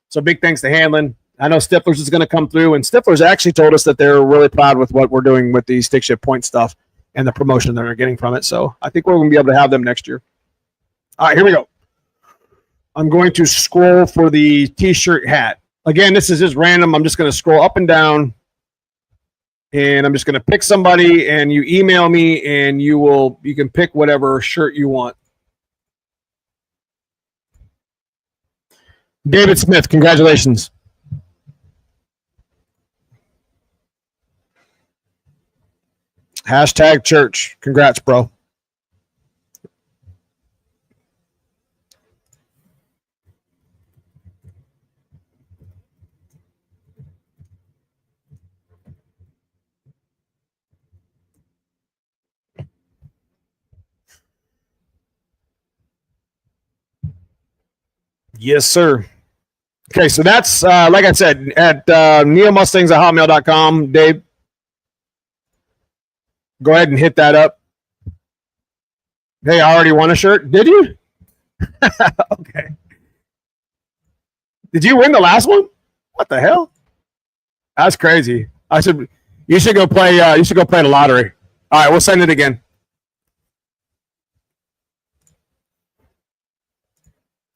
So big thanks to Hanlon. I know Stifler's is going to come through, and Stifler's actually told us that they're really proud with what we're doing with the stick shift point stuff and the promotion that they're getting from it. So I think we're going to be able to have them next year. All right, here we go. I'm going to scroll for the t-shirt hat. Again, this is just random. I'm just going to scroll up and down, and I'm just going to pick somebody, and you email me, and you can pick whatever shirt you want. David Smith, congratulations. Hashtag church. Congrats, bro. Yes, sir. Okay, so that's, like I said, at neomustangs@hotmail.com. Dave, go ahead and hit that up. Hey, I already won a shirt. Did you? Okay. Did you win the last one? What the hell? That's crazy. You should go play the lottery. All right, we'll send it again.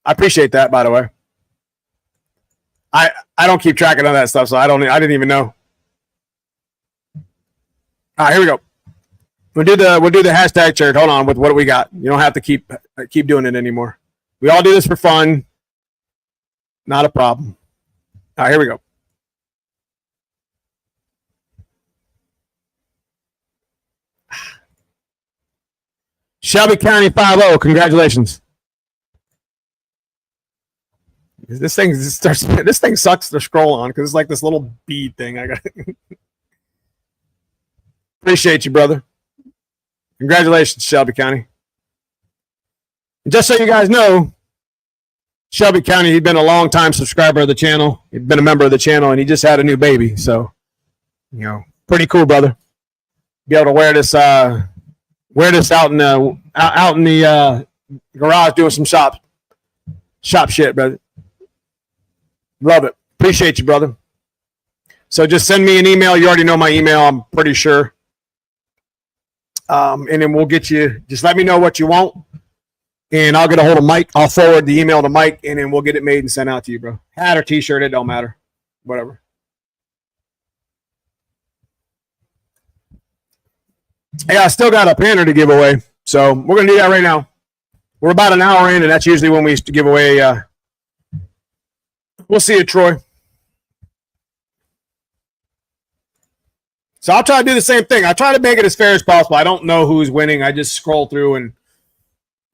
I appreciate that, by the way. I don't keep track of that stuff, so I didn't even know. All right, here we go. We'll do the hashtag shirt. Hold on, with what do we got? You don't have to keep doing it anymore. We all do this for fun. Not a problem. All right, here we go. Shelby County 5-0. Congratulations. This thing sucks to scroll on because it's like this little bead thing. I got. Appreciate you, brother. Congratulations, Shelby County. And just so you guys know, Shelby County, he'd been a long time subscriber of the channel. He'd been a member of the channel, and he just had a new baby. So, pretty cool, brother. Be able to wear this out in the garage doing some shop shit, brother. Love it. Appreciate you, brother. So just send me an email. You already know my email, I'm pretty sure. And then we'll get you, just let me know what you want. And I'll get a hold of Mike. I'll forward the email to Mike, and then we'll get it made and sent out to you, bro. Hat or t-shirt, it don't matter. Whatever. Hey, I still got a banner to give away. So we're going to do that right now. We're about an hour in, and that's usually when we used to give away. We'll see you, Troy. So I'll try to do the same thing. I try to make it as fair as possible. I don't know who's winning. I just scroll through and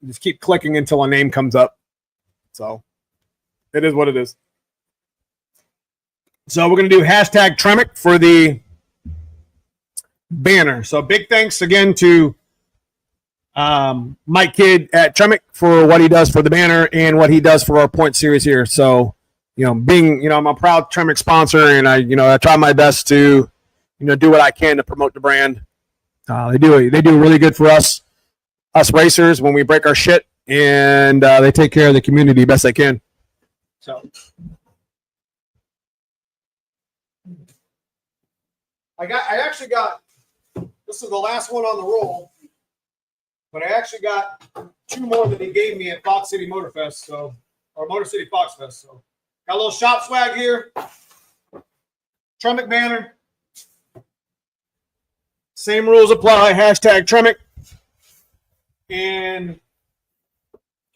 just keep clicking until a name comes up. So it is what it is. So we're going to do hashtag Tremec for the banner. So big thanks again to Mike Kidd at Tremec for what he does for the banner and what he does for our point series here. So, I'm a proud Tremec sponsor, and I try my best to, do what I can to promote the brand. They do really good for us racers when we break our shit, and they take care of the community best they can. So I actually got, this is the last one on the roll, but I actually got 2 more that he gave me at Fox City Motorfest, or Motor City Foxfest. So got a little shop swag here. Tremec banner. Same rules apply. Hashtag Tremec. And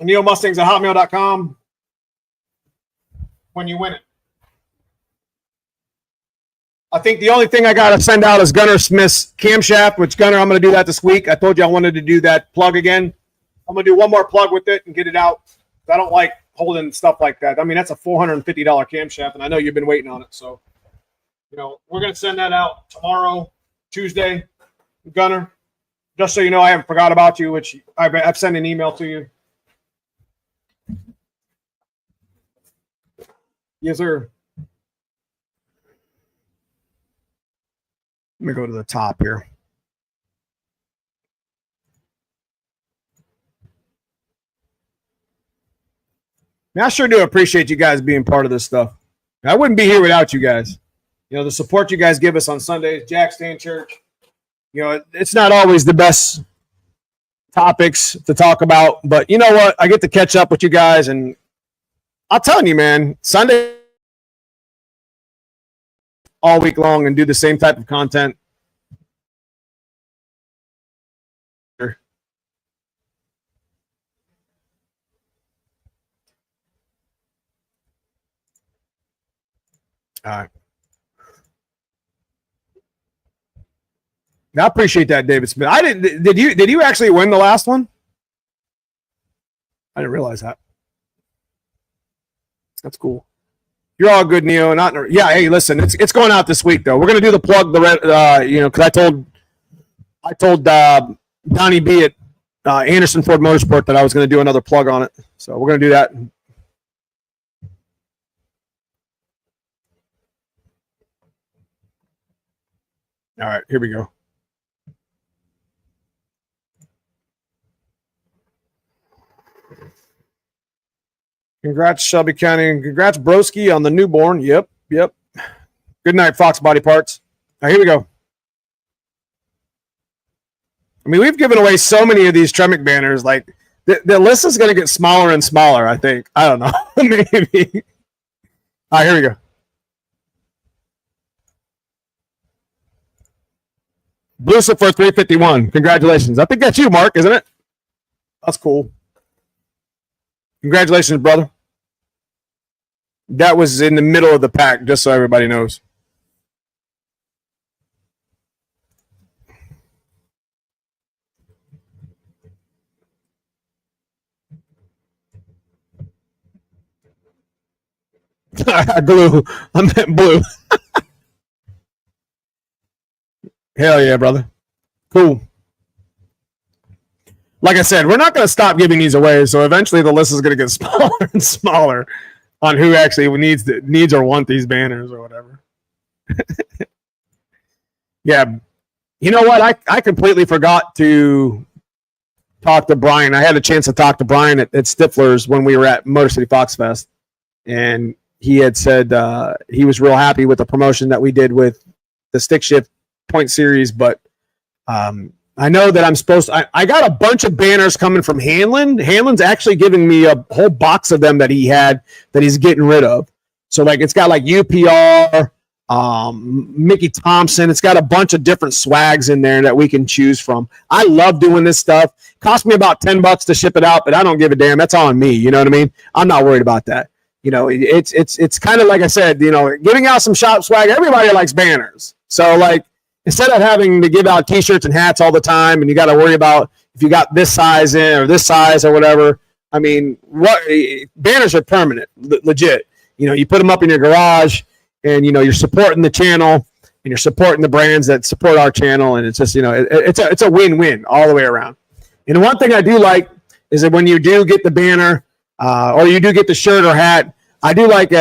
Neomustangs at hotmail.com when you win it. I think the only thing I got to send out is Gunner Smith's camshaft, which Gunner, I'm going to do that this week. I told you I wanted to do that plug again. I'm going to do one more plug with it and get it out. I don't like holding stuff like that. I mean, that's a $450 camshaft, and I know you've been waiting on it. So, we're going to send that out tomorrow, Tuesday. Gunner, just so you know, I haven't forgot about you, which I've sent an email to you. Yes, sir. Let me go to the top here. Now, I sure do appreciate you guys being part of this stuff. I wouldn't be here without you guys. The support you guys give us on Sundays, Jackstand Church. It's not always the best topics to talk about, but you know what? I get to catch up with you guys, and I'm telling you, man, Sunday all week long and do the same type of content. All right. I appreciate that, David Smith. I didn't. Did you actually win the last one? I didn't realize that. That's cool. You're all good, Neo. Yeah. Hey, listen, it's going out this week though. We're gonna do the plug. Because I told Donnie B at Anderson Ford Motorsport that I was gonna do another plug on it. So we're gonna do that. All right, here we go. Congrats, Shelby County, and congrats, Broski, on the newborn. Yep. Good night, Fox Body Parts. All right, here we go. I mean, we've given away so many of these Tremec banners. Like, the list is going to get smaller and smaller, I think. I don't know. Maybe. All right, here we go. Lucifer 351. Congratulations. I think that's you, Mark, isn't it? That's cool. Congratulations, brother. That was in the middle of the pack, just so everybody knows. Glue. I meant blue. Hell yeah, brother. Cool. Like I said, we're not going to stop giving these away, so eventually the list is going to get smaller and smaller on who actually needs or want these banners or whatever. Yeah. You know what? I completely forgot to talk to Brian. I had a chance to talk to Brian at Stifler's when we were at Motor City Foxfest, and he had said he was real happy with the promotion that we did with the stick shift point series, but I know that I'm supposed to, I got a bunch of banners coming from Hanlon. Hanlon's actually giving me a whole box of them that he had that he's getting rid of. So like it's got like UPR, Mickey Thompson. It's got a bunch of different swags in there that we can choose from. I love doing this stuff. Cost me about $10 to ship it out, but I don't give a damn. That's on me. You know what I mean? I'm not worried about that. It's kind of like I said, giving out some shop swag. Everybody likes banners. So like, instead of having to give out T-shirts and hats all the time, and you got to worry about if you got this size in or this size or whatever. I mean, banners are permanent, legit. You put them up in your garage, and you're supporting the channel, and you're supporting the brands that support our channel, and it's just it's a win-win all the way around. And one thing I do like is that when you do get the banner or you do get the shirt or hat, I do like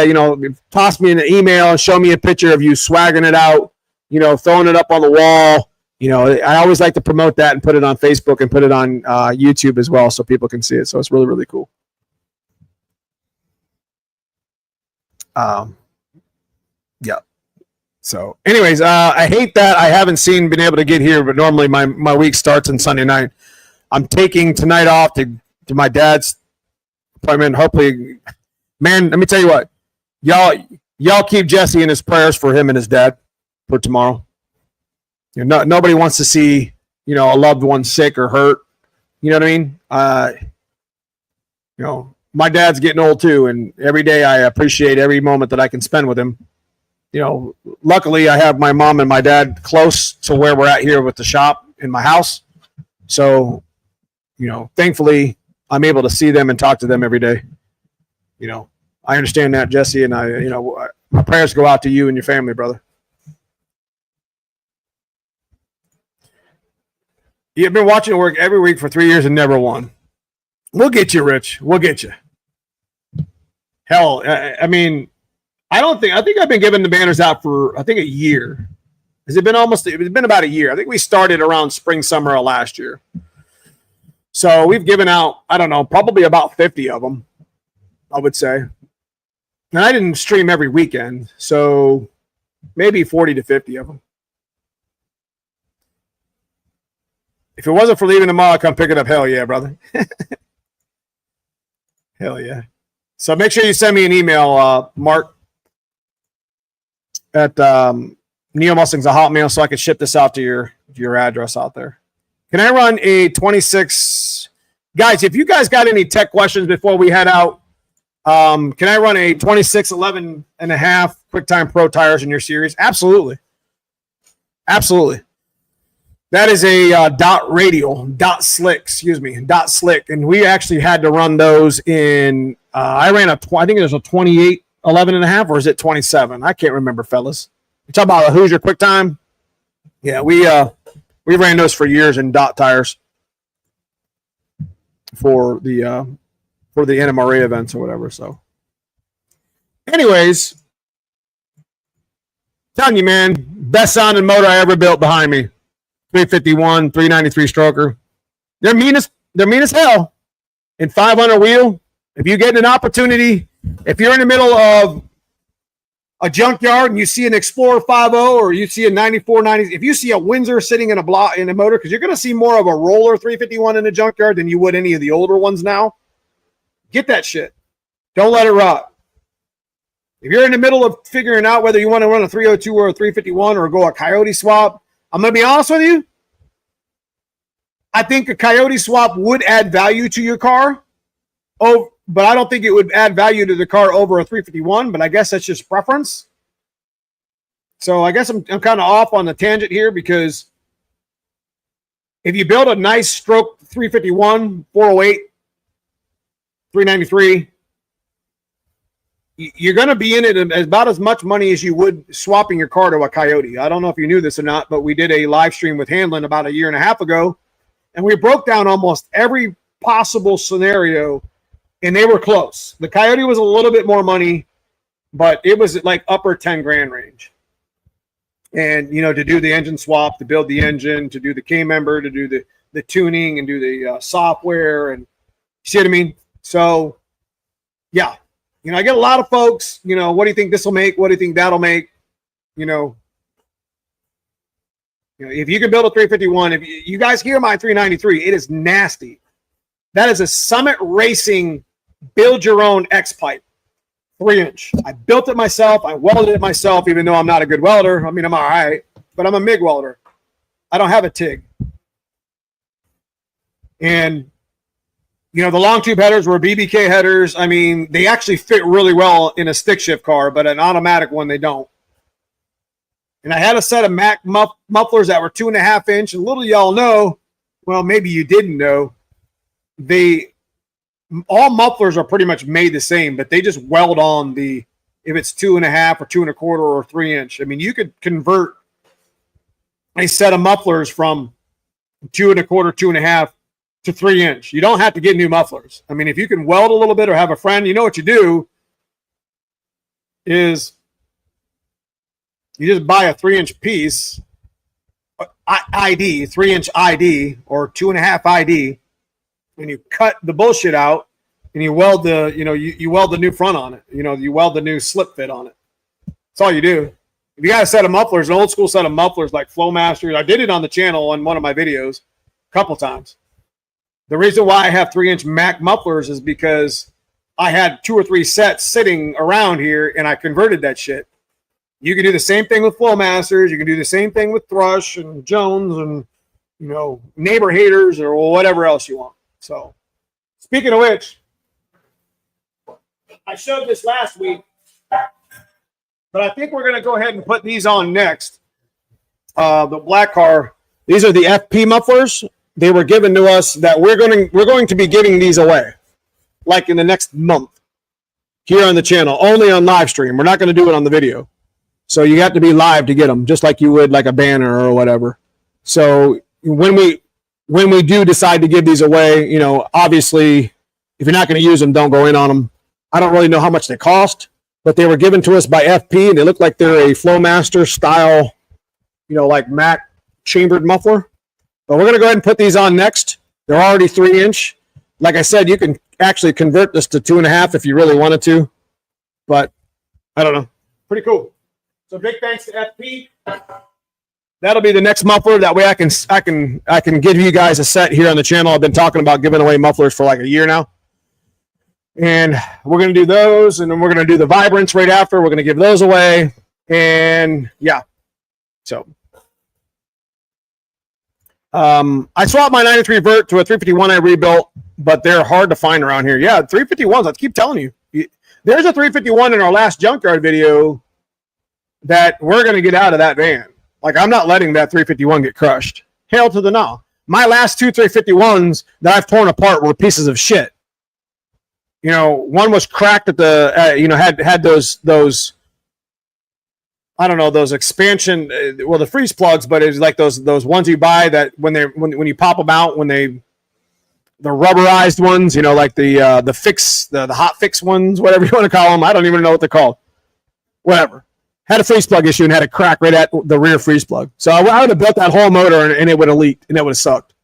toss me an email and show me a picture of you swagging it out. Throwing it up on the wall. I always like to promote that and put it on Facebook and put it on YouTube as well so people can see it. So it's really, really cool. Yeah. So, anyways, I hate that I haven't been able to get here, but normally my week starts on Sunday night. I'm taking tonight off to my dad's appointment. Hopefully, man, let me tell you what, y'all keep Jesse in his prayers for him and his dad for tomorrow. Nobody wants to see, a loved one sick or hurt. You know what I mean? My dad's getting old too, and every day I appreciate every moment that I can spend with him. Luckily I have my mom and my dad close to where we're at here with the shop in my house. So, thankfully I'm able to see them and talk to them every day. I understand that, Jesse, and my prayers go out to you and your family, brother. You've been watching it work every week for 3 years and never won. We'll get you, Rich. We'll get you. Hell, I think I've been giving the banners out for, a year. It's been about a year. I think we started around spring, summer of last year. So we've given out, I don't know, probably about 50 of them, I would say. And I didn't stream every weekend, so maybe 40 to 50 of them. If it wasn't for leaving tomorrow, I'd come pick it up. Hell yeah, brother. Hell yeah. So make sure you send me an email, Mark, at Neomustangs, a Hotmail, so I can ship this out to your address out there. Can I run a 26? Guys, if you guys got any tech questions before we head out, can I run a 26 11 and a half QuickTime Pro tires in your series? Absolutely. Absolutely. That is a dot slick. And we actually had to run those in, I think it was a 28 11 and a half, or is it 27? I can't remember, fellas. You talk about a Hoosier QuickTime? Yeah, we ran those for years in dot tires for the NMRA events or whatever. So, anyways, telling you, man, best sounding motor I ever built behind me. 351, 393 stroker. They're mean as hell. In 500 wheel, if you get an opportunity, if you're in the middle of a junkyard and you see an Explorer 50 or you see a 94, 90, if you see a Windsor sitting in a motor, because you're going to see more of a roller 351 in a junkyard than you would any of the older ones now, get that shit. Don't let it rot. If you're in the middle of figuring out whether you want to run a 302 or a 351 or go a Coyote swap, I'm going to be honest with you. I think a Coyote swap would add value to your car. Oh, but I don't think it would add value to the car over a 351, but I guess that's just preference. So I guess I'm kind of off on the tangent here, because if you build a nice stroke 351, 408, 393, you're going to be in it about as much money as you would swapping your car to a Coyote. I don't know if you knew this or not, but we did a live stream with Hanlon about a year and a half ago, and we broke down almost every possible scenario, and they were close. The Coyote was a little bit more money, but it was like upper 10 grand range. And, to do the engine swap, to build the engine, to do the K-member, to do the tuning and do the software, and see what I mean? So, yeah. I get a lot of folks, what do you think this will make? What do you think that'll make? If you can build a 351, if you guys hear my 393, it is nasty. That is a Summit Racing build your own X-pipe, 3-inch. I built it myself. I welded it myself, even though I'm not a good welder. I mean, I'm all right, but I'm a MIG welder. I don't have a TIG. And the long tube headers were BBK headers. I mean, they actually fit really well in a stick shift car, but an automatic one, they don't. And I had a set of Mac mufflers that were 2.5 inch. And little y'all know, well, maybe you didn't know, all mufflers are pretty much made the same, but they just weld on if it's 2.5 or 2.25 or 3 inch. I mean, you could convert a set of mufflers from 2.25, 2.5 to 3 inch. You don't have to get new mufflers. I mean, if you can weld a little bit or have a friend, what you do is you just buy a 3-inch piece, ID, 3-inch ID or 2.5 ID, and you cut the bullshit out and you weld you weld the new front on it. You weld the new slip fit on it. That's all you do. If you got a set of mufflers, an old school set of mufflers like Flowmasters, I did it on the channel on one of my videos a couple times. The reason why I have 3-inch Mac mufflers is because I had 2 or 3 sets sitting around here, and I converted that shit. You can do the same thing with Flowmasters. You can do the same thing with Thrush and Jones and, you know, Neighbor Haters or whatever else you want. So, speaking of which, I showed this last week, but I think we're going to go ahead and put these on next. The black car. These are the FP mufflers. They were given to us that we're going to be giving these away, like in the next month, here on the channel, only on live stream. We're not going to do it on the video. So you have to be live to get them, just like you would like a banner or whatever. So when we do decide to give these away, you know, obviously, if you're not going to use them, don't go in on them. I don't really know how much they cost, but they were given to us by FP, and they look like they're a Flowmaster style, you know, like Mac chambered muffler. But we're going to go ahead and put these on next. They're already 3-inch. Like I said, you can actually convert this to 2.5 if you really wanted to. But I don't know. Pretty cool. So big thanks to FP. That'll be the next muffler. That way I can give you guys a set here on the channel. I've been talking about giving away mufflers for like a year now. And we're going to do those, and then we're going to do the Vibrants right after. We're going to give those away. And yeah. So I swapped my 93 Vert to a 351 I rebuilt, but they're hard to find around here. Yeah, 351s, I keep telling you. There's a 351 in our last junkyard video that we're going to get out of that van. Like, I'm not letting that 351 get crushed. Hail to the no. My last 2 351s that I've torn apart were pieces of shit. You know, one was cracked at the, you know, had those, I don't know, those expansion, well, the freeze plugs, but it's like those ones you buy that when you pop them out, the rubberized ones, you know, like the fix, the hot fix ones, whatever you want to call them. I don't even know what they're called. Whatever. Had a freeze plug issue and had a crack right at the rear freeze plug. So I would have built that whole motor and it would have leaked and it would have sucked.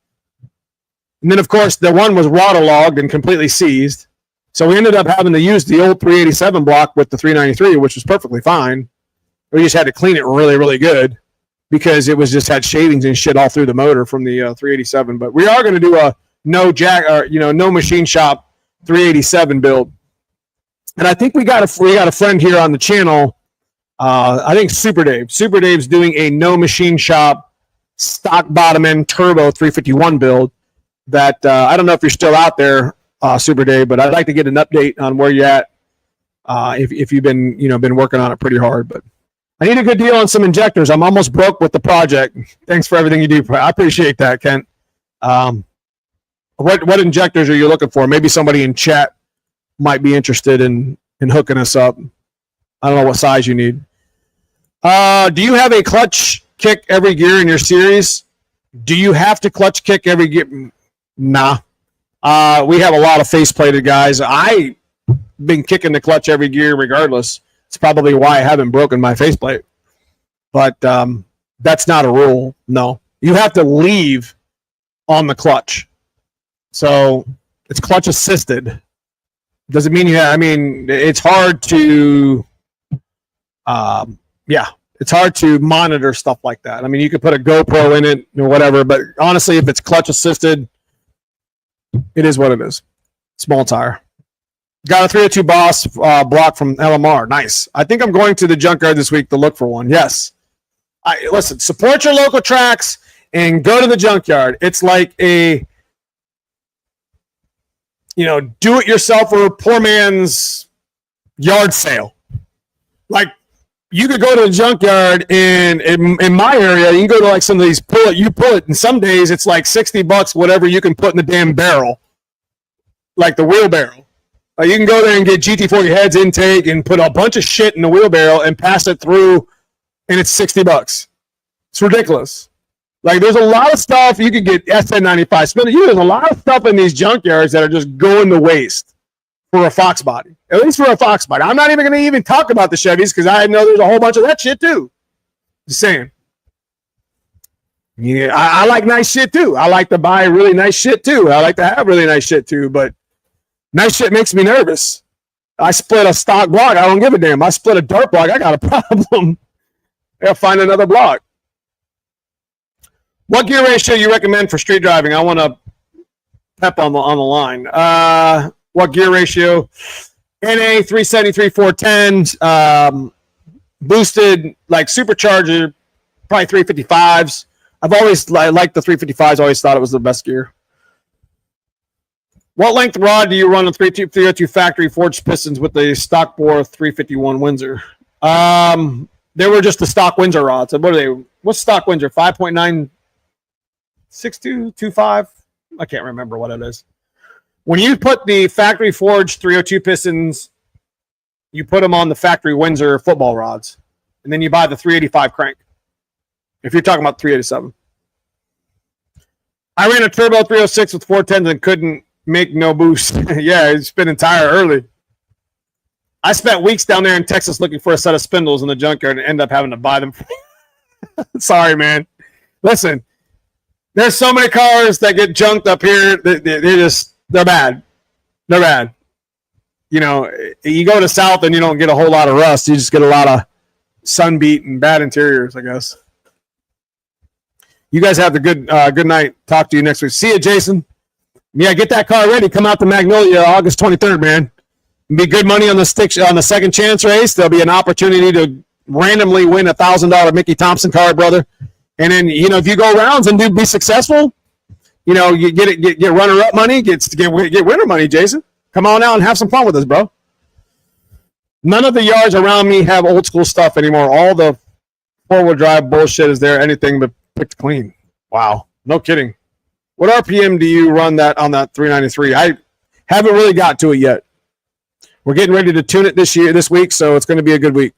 And then, of course, the one was waterlogged and completely seized. So we ended up having to use the old 387 block with the 393, which was perfectly fine. We just had to clean it really, really good because it was just had shavings and shit all through the motor from the 387. But we are going to do a no machine shop 387 build. And I think we got a friend here on the channel. I think Super Dave. Super Dave's doing a no machine shop stock bottom end turbo 351 build. That I don't know if you're still out there, Super Dave, but I'd like to get an update on where you're at. If you've been working on it pretty hard, but I need a good deal on some injectors. I'm almost broke with the project. Thanks for everything you do. I appreciate that, Kent. What injectors are you looking for? Maybe somebody in chat might be interested in hooking us up. I don't know what size you need. Do you have a clutch kick every gear in your series? Do you have to clutch kick every gear? Nah. We have a lot of face-plated guys. I've been kicking the clutch every gear regardless. It's probably why I haven't broken my faceplate. But that's not a rule. No. You have to leave on the clutch. So it's clutch assisted. Doesn't mean it's hard to it's hard to monitor stuff like that. I mean, you could put a GoPro in it or whatever, but honestly, if it's clutch assisted, it is what it is. Small tire. Got a 302 Boss block from LMR. Nice. I think I'm going to the junkyard this week to look for one. Yes. Listen, support your local tracks and go to the junkyard. It's like a, do-it-yourself or poor man's yard sale. Like, you could go to the junkyard and in my area, you can go to like some of these pull it, and some days it's like $60, whatever you can put in the damn barrel, like the wheelbarrow. You can go there and get GT40 heads intake and put a bunch of shit in the wheelbarrow and pass it through, and it's $60. It's ridiculous. Like, there's a lot of stuff you could get SN95 spinning. There's a lot of stuff in these junkyards that are just going to waste for a foxbody. At least for a foxbody. I'm not even going to even talk about the Chevys because I know there's a whole bunch of that shit too. Just saying. Yeah, I like nice shit too. I like to buy really nice shit too. I like to have really nice shit too, but nice shit makes me nervous. I split a stock block. I don't give a damn. I split a dirt block. I got a problem. I'll find another blog. What gear ratio you recommend for street driving? I want to pep on the line. What gear ratio? NA 373 410s, boosted like supercharger, probably 355s. I've always liked the 355s. Always thought it was the best gear. What length rod do you run on 302 factory forged pistons with the stock bore 351 Windsor? They were just the stock Windsor rods. What are they? What's stock Windsor? 5.96225? I can't remember what it is. When you put the factory forged 302 pistons, you put them on the factory Windsor football rods, and then you buy the 385 crank. If you're talking about 387. I ran a turbo 306 with 410s and couldn't make no boost. Yeah, it's spinning tire early. I spent weeks down there in Texas looking for a set of spindles in the junkyard and end up having to buy them. Sorry, man. Listen, there's so many cars that get junked up here. They're bad. They're bad. You know, you go to South and you don't get a whole lot of rust. You just get a lot of sunbeat and bad interiors, I guess. You guys have the good night. Talk to you next week. See you, Jason. Yeah, get that car ready. Come out to Magnolia August 23rd, man. It'll be good money on the second chance race. There'll be an opportunity to randomly win a $1,000 Mickey Thompson car, brother. And then, you know, if you go rounds and be successful, you know, you get runner-up money, get winner money, Jason. Come on out and have some fun with us, bro. None of the yards around me have old school stuff anymore. All the four-wheel drive bullshit is there, anything but picked clean. Wow. No kidding. What RPM do you run that on that 393? I haven't really got to it yet. We're getting ready to tune it this week, so it's going to be a good week.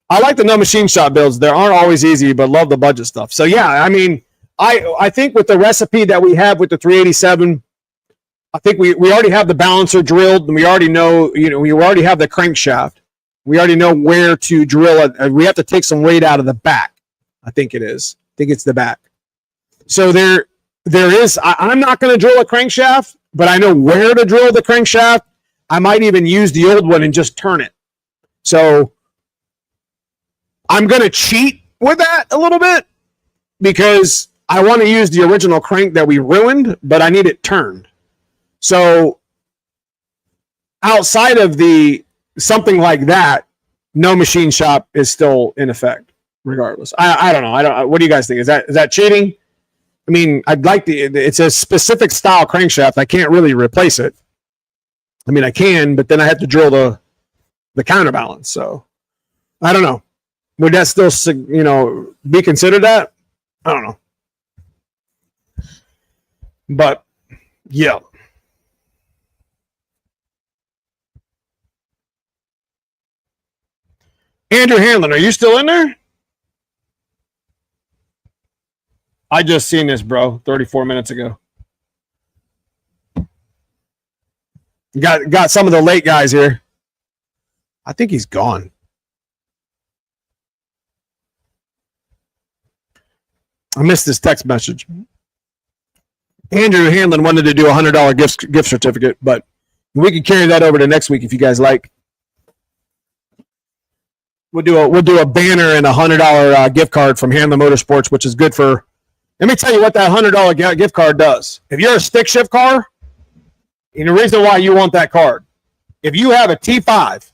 I like the no machine shop builds. They aren't always easy, but love the budget stuff. So, yeah, I mean, I think with the recipe that we have with the 387, I think we already have the balancer drilled, and we already know, you know, we already have the crankshaft. We already know where to drill it. We have to take some weight out of the back. I think it is. I think it's the back. So there is, I'm not going to drill a crankshaft, but I know where to drill the crankshaft. I might even use the old one and just turn it. So I'm going to cheat with that a little bit because I want to use the original crank that we ruined, but I need it turned. So outside of something like that, no machine shop is still in effect regardless. I don't know. What do you guys think? Is that cheating? I mean, it's a specific style crankshaft. I can't really replace it. I mean, I can, but then I have to drill the counterbalance. So I don't know. Would that still, you know, be considered that? I don't know. But yeah. Andrew Hanlon, are you still in there? I just seen this, bro, 34 minutes ago. Got some of the late guys here. I think he's gone. I missed this text message. Andrew Hanlon wanted to do a $100 gift certificate, but we can carry that over to next week if you guys like. We'll do a banner and a $100 gift card from Hanlon Motorsports, which is good for. Let me tell you what that $100 gift card does. If you're a stick shift car, and the reason why you want that card, if you have a T5,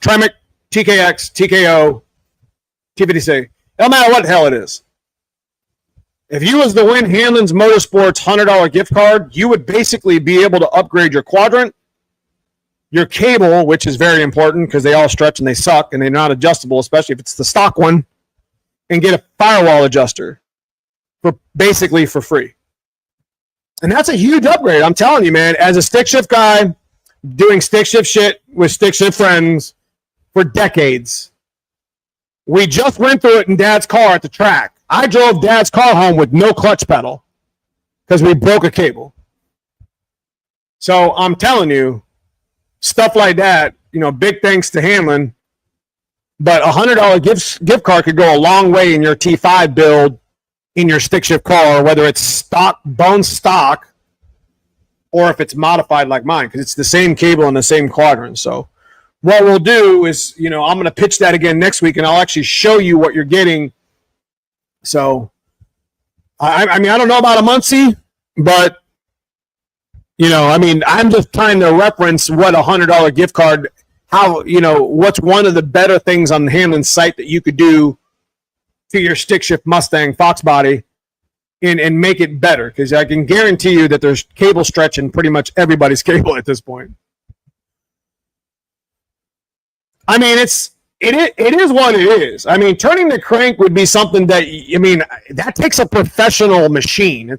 Tremec, TKX, TKO, T56, no matter what the hell it is, if you was to win Hanlon's Motorsports $100 gift card, you would basically be able to upgrade your quadrant, your cable, which is very important because they all stretch and they suck and they're not adjustable, especially if it's the stock one, and get a firewall adjuster basically for free. And that's a huge upgrade. I'm telling you, man, as a stick shift guy, doing stick shift shit with stick shift friends for decades, we just went through it in Dad's car at the track. I drove Dad's car home with no clutch pedal because we broke a cable. So I'm telling you, stuff like that, you know, big thanks to Hanlon. But a $100 gift card could go a long way in your T5 build in your stick shift car, whether it's stock, bone stock, or if it's modified like mine, because it's the same cable and the same quadrant. So what we'll do is, I'm going to pitch that again next week, and I'll actually show you what you're getting. So, I mean, I don't know about a Muncie, but, I'm just trying to reference what $100 gift card, how, what's one of the better things on the Hamlin's site that you could do to your stick shift Mustang foxbody and make it better. Because I can guarantee you that there's cable stretch in pretty much everybody's cable at this point. I mean, it is what it is. I mean, turning the crank would be something that, that takes a professional machine.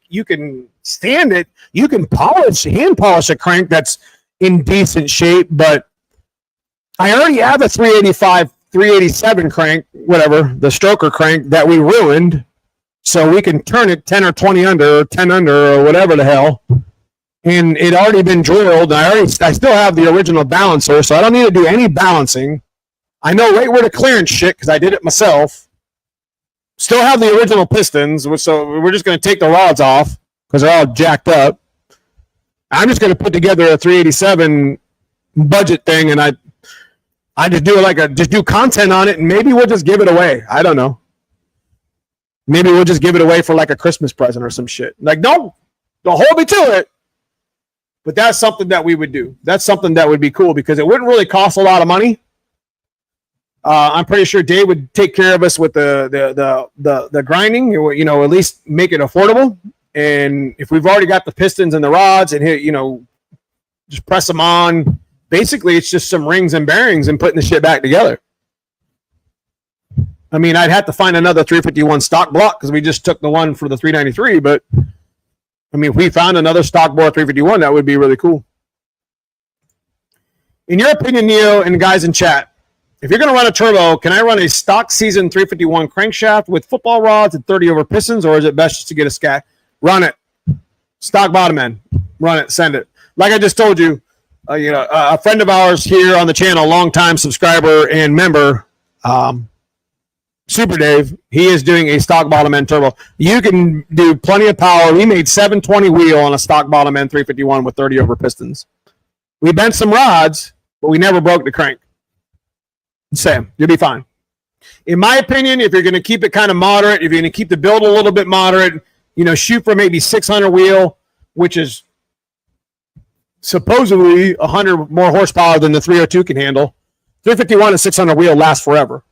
You can stand it. You can hand polish a crank that's in decent shape, but I already have a 387 crank, whatever, the stroker crank that we ruined, so we can turn it 10 or 20 under, or 10 under, or whatever the hell. And it already been drilled. I still have the original balancer, so I don't need to do any balancing. I know right where to clearance shit because I did it myself. Still have the original pistons, so we're just going to take the rods off because they're all jacked up. I'm just going to put together a 387 budget thing, and I just do just do content on it, and maybe we'll just give it away. I don't know. Maybe we'll just give it away for like a Christmas present or some shit. Like, don't hold me to it. But that's something that we would do. That's something that would be cool because it wouldn't really cost a lot of money. I'm pretty sure Dave would take care of us with the grinding. At least make it affordable. And if we've already got the pistons and the rods and just press them on. Basically, it's just some rings and bearings and putting the shit back together. I mean, I'd have to find another 351 stock block because we just took the one for the 393. But I mean, if we found another stock bore 351, that would be really cool. In your opinion, Neo, and guys in chat, if you're going to run a turbo, can I run a stock season 351 crankshaft with football rods and 30 over pistons, or is it best just to get a scat? Run it. Stock bottom end. Run it. Send it. Like I just told you, a friend of ours here on the channel, longtime subscriber and member, Super Dave, he is doing a stock bottom end turbo. You can do plenty of power. We made 720 wheel on a stock bottom end 351 with 30 over pistons. We bent some rods, but we never broke the crank. Sam, you'll be fine. In my opinion, if you're going to keep it kind of moderate, if you're going to keep the build a little bit moderate, shoot for maybe 600 wheel, which is supposedly 100 more horsepower than the 302 can handle. 351 and 600 wheel lasts forever.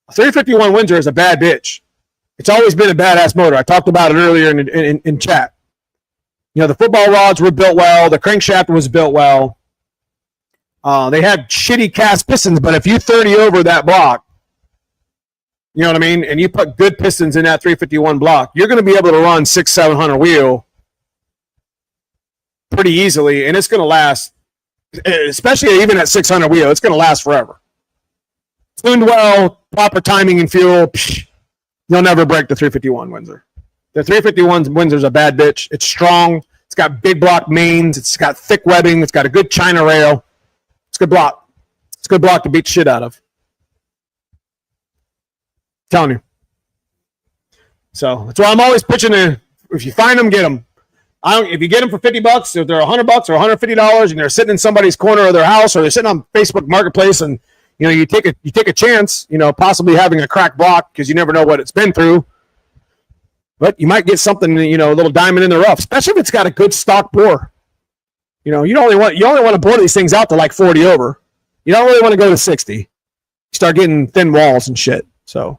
A 351 Windsor is a bad bitch. It's always been a badass motor. I talked about it earlier in chat. The football rods were built well. The crankshaft was built well. They had shitty cast pistons, but if you 30 over that block, you know what I mean, and you put good pistons in that 351 block, you're going to be able to run 600-700 wheel pretty easily, and it's going to last, especially even at 600 wheel, it's going to last forever. Tuned well, proper timing and fuel, you'll never break the 351 Windsor. The 351 Windsor's a bad bitch. It's strong. It's got big block mains. It's got thick webbing. It's got a good China rail. It's a good block. It's a good block to beat the shit out of. Telling you. So that's why I'm always pitching to, if you find them, get them. If you get them for $50, if they're $100 or $150, and they're sitting in somebody's corner of their house, or they're sitting on Facebook Marketplace, and you take a chance, possibly having a cracked block because you never know what it's been through. But you might get something, a little diamond in the rough, especially if it's got a good stock bore. You only want to bore these things out to like 40 over. You don't really want to go to 60. You start getting thin walls and shit. So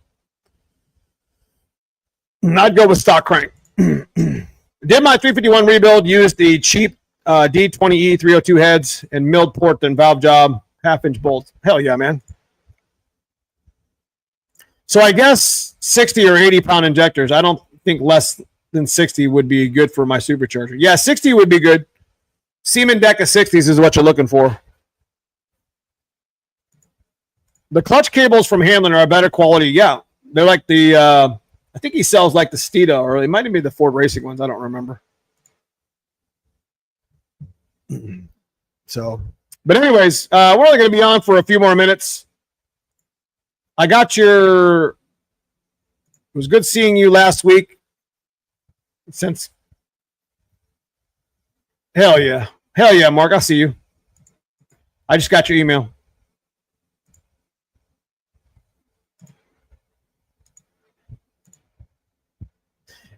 I'd go with stock crank. Did my 351 rebuild, used the cheap D20E 302 heads and milled port and valve job, half-inch bolts. Hell yeah, man. So I guess 60 or 80-pound injectors. I don't think less than 60 would be good for my supercharger. Yeah, 60 would be good. Siemens deck of 60s is what you're looking for. The clutch cables from Hamlin are a better quality. Yeah, they're like the... I think he sells like the Steeda, or it might have been the Ford Racing ones. I don't remember. So, but anyways, we're only going to be on for a few more minutes. I got it was good seeing you last week. Hell yeah, Mark, I'll see you. I just got your email.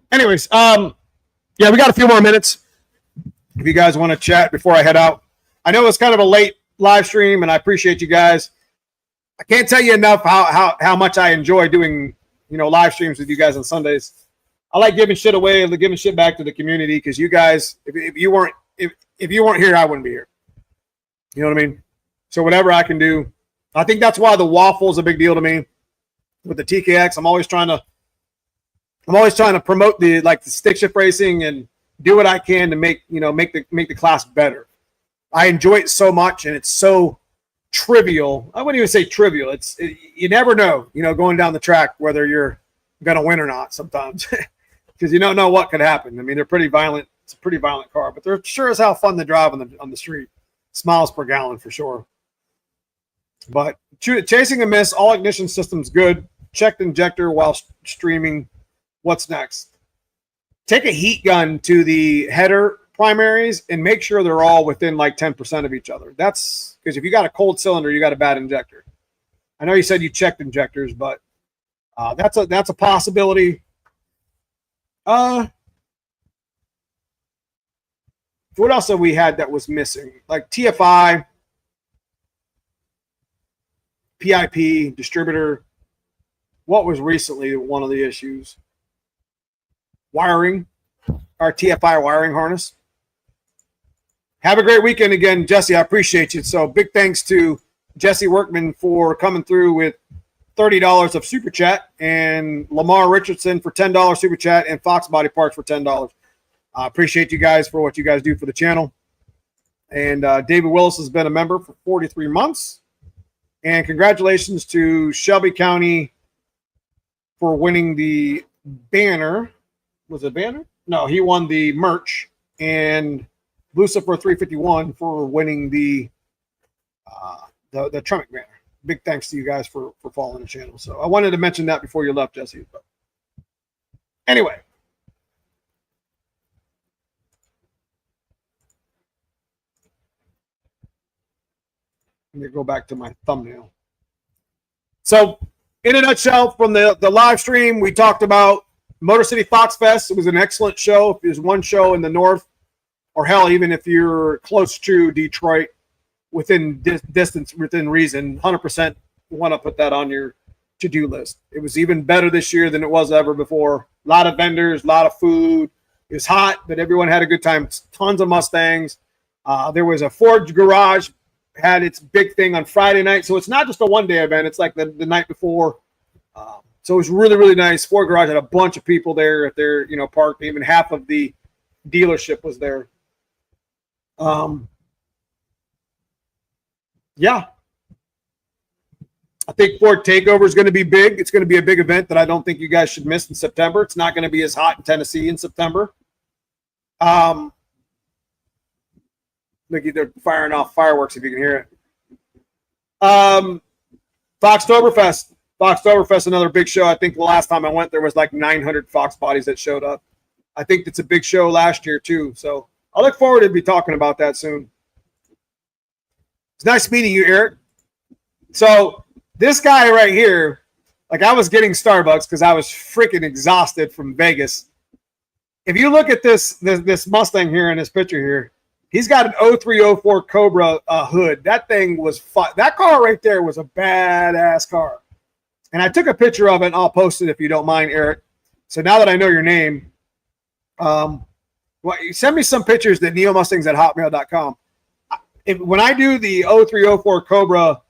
Anyways, yeah, we got a few more minutes. If you guys want to chat before I head out. I know it's kind of a late live stream, and I appreciate you guys. I can't tell you enough how much I enjoy doing, live streams with you guys on Sundays. I like giving shit away and giving shit back to the community because you guys, if you weren't here, I wouldn't be here. You know what I mean? So whatever I can do, I think that's why the waffle is a big deal to me. With the TKX, I'm always trying to promote the stick shift racing and do what I can to make the class better. I enjoy it so much, and it's so trivial. I wouldn't even say trivial. You never know, going down the track whether you're gonna win or not sometimes, because you don't know what could happen. I mean, they're pretty violent. It's a pretty violent car, but they're sure as hell fun to drive on the street. Smiles per gallon for sure. But chasing a miss, all ignition systems good. Checked injector while streaming. What's next? Take a heat gun to the header primaries and make sure they're all within like 10% of each other. That's because if you got a cold cylinder, you got a bad injector. I know you said you checked injectors, but that's a possibility. What else have we had that was missing? Like TFI, PIP, distributor. What was recently one of the issues? Wiring, our TFI wiring harness. Have a great weekend again, Jesse. I appreciate you. So big thanks to Jesse Workman for coming through with $30 of Super Chat, and Lamar Richardson for $10 Super Chat, and Foxbody Parts for $10. I appreciate you guys for what you guys do for the channel. And David Willis has been a member for 43 months. And congratulations to Shelby County for winning the banner. Was it banner? No, he won the merch. And Lucifer 351 for winning the Trump banner. Big thanks to you guys for following the channel. So I wanted to mention that before you left, Jesse. But anyway. Let me go back to my thumbnail. So in a nutshell, from the live stream, we talked about Motor City Foxfest. It was an excellent show. If there's one show in the north, or hell, even if you're close to Detroit, within distance, within reason, 100% want to put that on your to-do list. It was even better this year than it was ever before. A lot of vendors, a lot of food. It was hot, but everyone had a good time. Tons of Mustangs. There was a Ford garage, had its big thing on Friday night. So it's not just a one-day event. It's like the night before. So it was really, really nice. Ford garage had a bunch of people there at their, parked. Even half of the dealership was there. Yeah. I think Ford Takeover is going to be big. It's going to be a big event that I don't think you guys should miss in September. It's not going to be as hot in Tennessee in September. Look, they're firing off fireworks if you can hear it. Foxtoberfest. Foxtoberfest, another big show. I think the last time I went, there was like 900 Fox bodies that showed up. I think it's a big show last year too. So I look forward to be talking about that soon. It's nice meeting you, Eric. So this guy right here, like I was getting Starbucks because I was freaking exhausted from Vegas. If you look at this Mustang here in this picture here, he's got an 0304 Cobra hood. That thing was fun. That car right there was a badass car. And I took a picture of it, and I'll post it if you don't mind, Eric. So now that I know your name, send me some pictures at neomustangs@hotmail.com. When I do the 0304 Cobra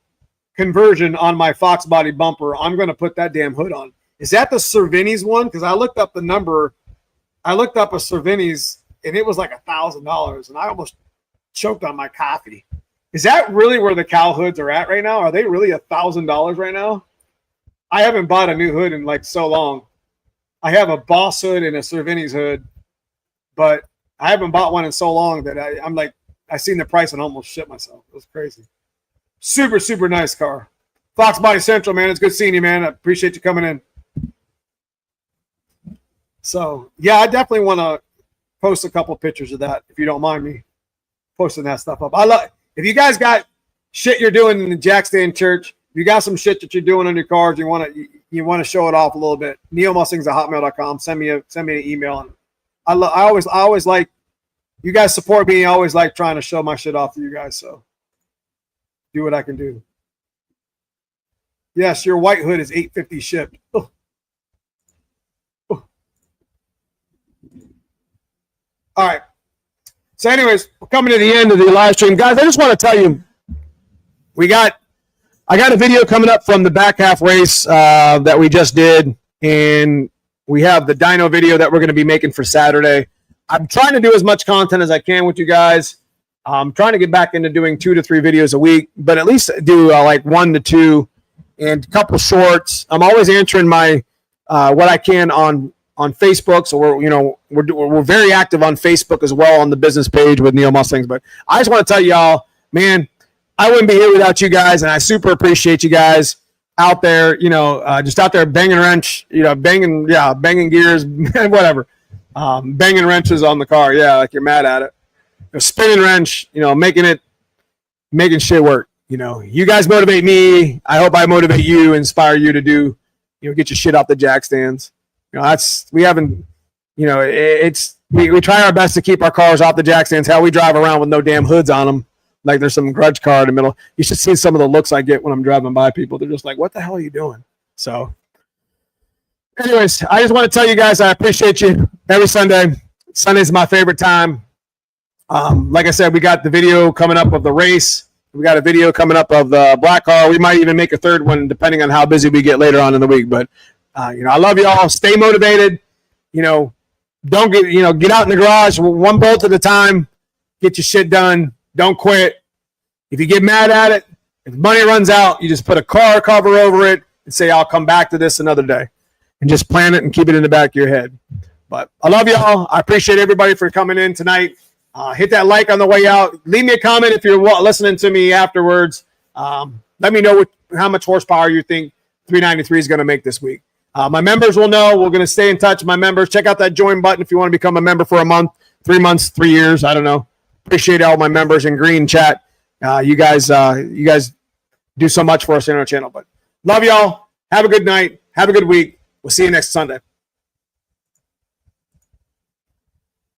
conversion on my Fox body bumper, I'm going to put that damn hood on. Is that the Cervini's one? Because I looked up the number. I looked up a Cervini's, and it was like $1,000, and I almost choked on my coffee. Is that really where the cow hoods are at right now? Are they really $1,000 right now? I haven't bought a new hood in like so long. I have a Boss hood and a Cervini's hood, but I haven't bought one in so long that I'm like, I seen the price and almost shit myself. It was crazy. Super, super nice car. Fox Body Central, man. It's good seeing you, man. I appreciate you coming in. So, yeah, I definitely want to post a couple pictures of that if you don't mind me posting that stuff up. If you guys got shit you're doing in the Jackstand church. If you got some shit that you're doing on your cars, you want to show it off a little bit. Neomustangs@hotmail.com. Send me an email. And I always like, you guys support me. I always like trying to show my shit off to you guys. So do what I can do. Yes, your white hood is $8.50 shipped. Oh. Oh. All right. So anyways, we're coming to the end of the live stream. Guys, I just want to tell you, I got a video coming up from the back half race that we just did, and we have the dyno video that we're going to be making for Saturday. I'm trying to do as much content as I can with you guys. I'm trying to get back into doing 2 to 3 videos a week, but at least do like 1 to 2 and a couple shorts. I'm always answering my what I can on Facebook. So we're very active on Facebook as well on the business page with Neomustangs. But I just want to tell y'all, man, I wouldn't be here without you guys, and I super appreciate you guys out there. Just out there banging wrench, banging gears, whatever, banging wrenches on the car. Yeah, like you're mad at it. Spinning wrench, making shit work. You guys motivate me. I hope I motivate you, inspire you to do, get your shit off the jack stands. We try our best to keep our cars off the jack stands. How we drive around with no damn hoods on them, like there's some grudge car in the middle. You should see some of the looks I get when I'm driving by people. They're just like, "What the hell are you doing?" So, anyways, I just want to tell you guys I appreciate you every Sunday. Sunday's my favorite time. Like I said, we got the video coming up of the race. We got a video coming up of the black car. We might even make a third one depending on how busy we get later on in the week. But I love y'all. Stay motivated. Don't get out in the garage one bolt at a time. Get your shit done. Don't quit. If you get mad at it, if money runs out, you just put a car cover over it and say, "I'll come back to this another day," and just plan it and keep it in the back of your head. But I love y'all. I appreciate everybody for coming in tonight. Hit that like on the way out. Leave me a comment if you're listening to me afterwards. Let me know how much horsepower you think 393 is going to make this week. My members will know. We're going to stay in touch with my members. Check out that join button if you want to become a member for a month, 3 months, 3 years. I don't know. Appreciate all my members in green chat. You guys do so much for us in our channel. But love y'all. Have a good night. Have a good week. We'll see you next Sunday.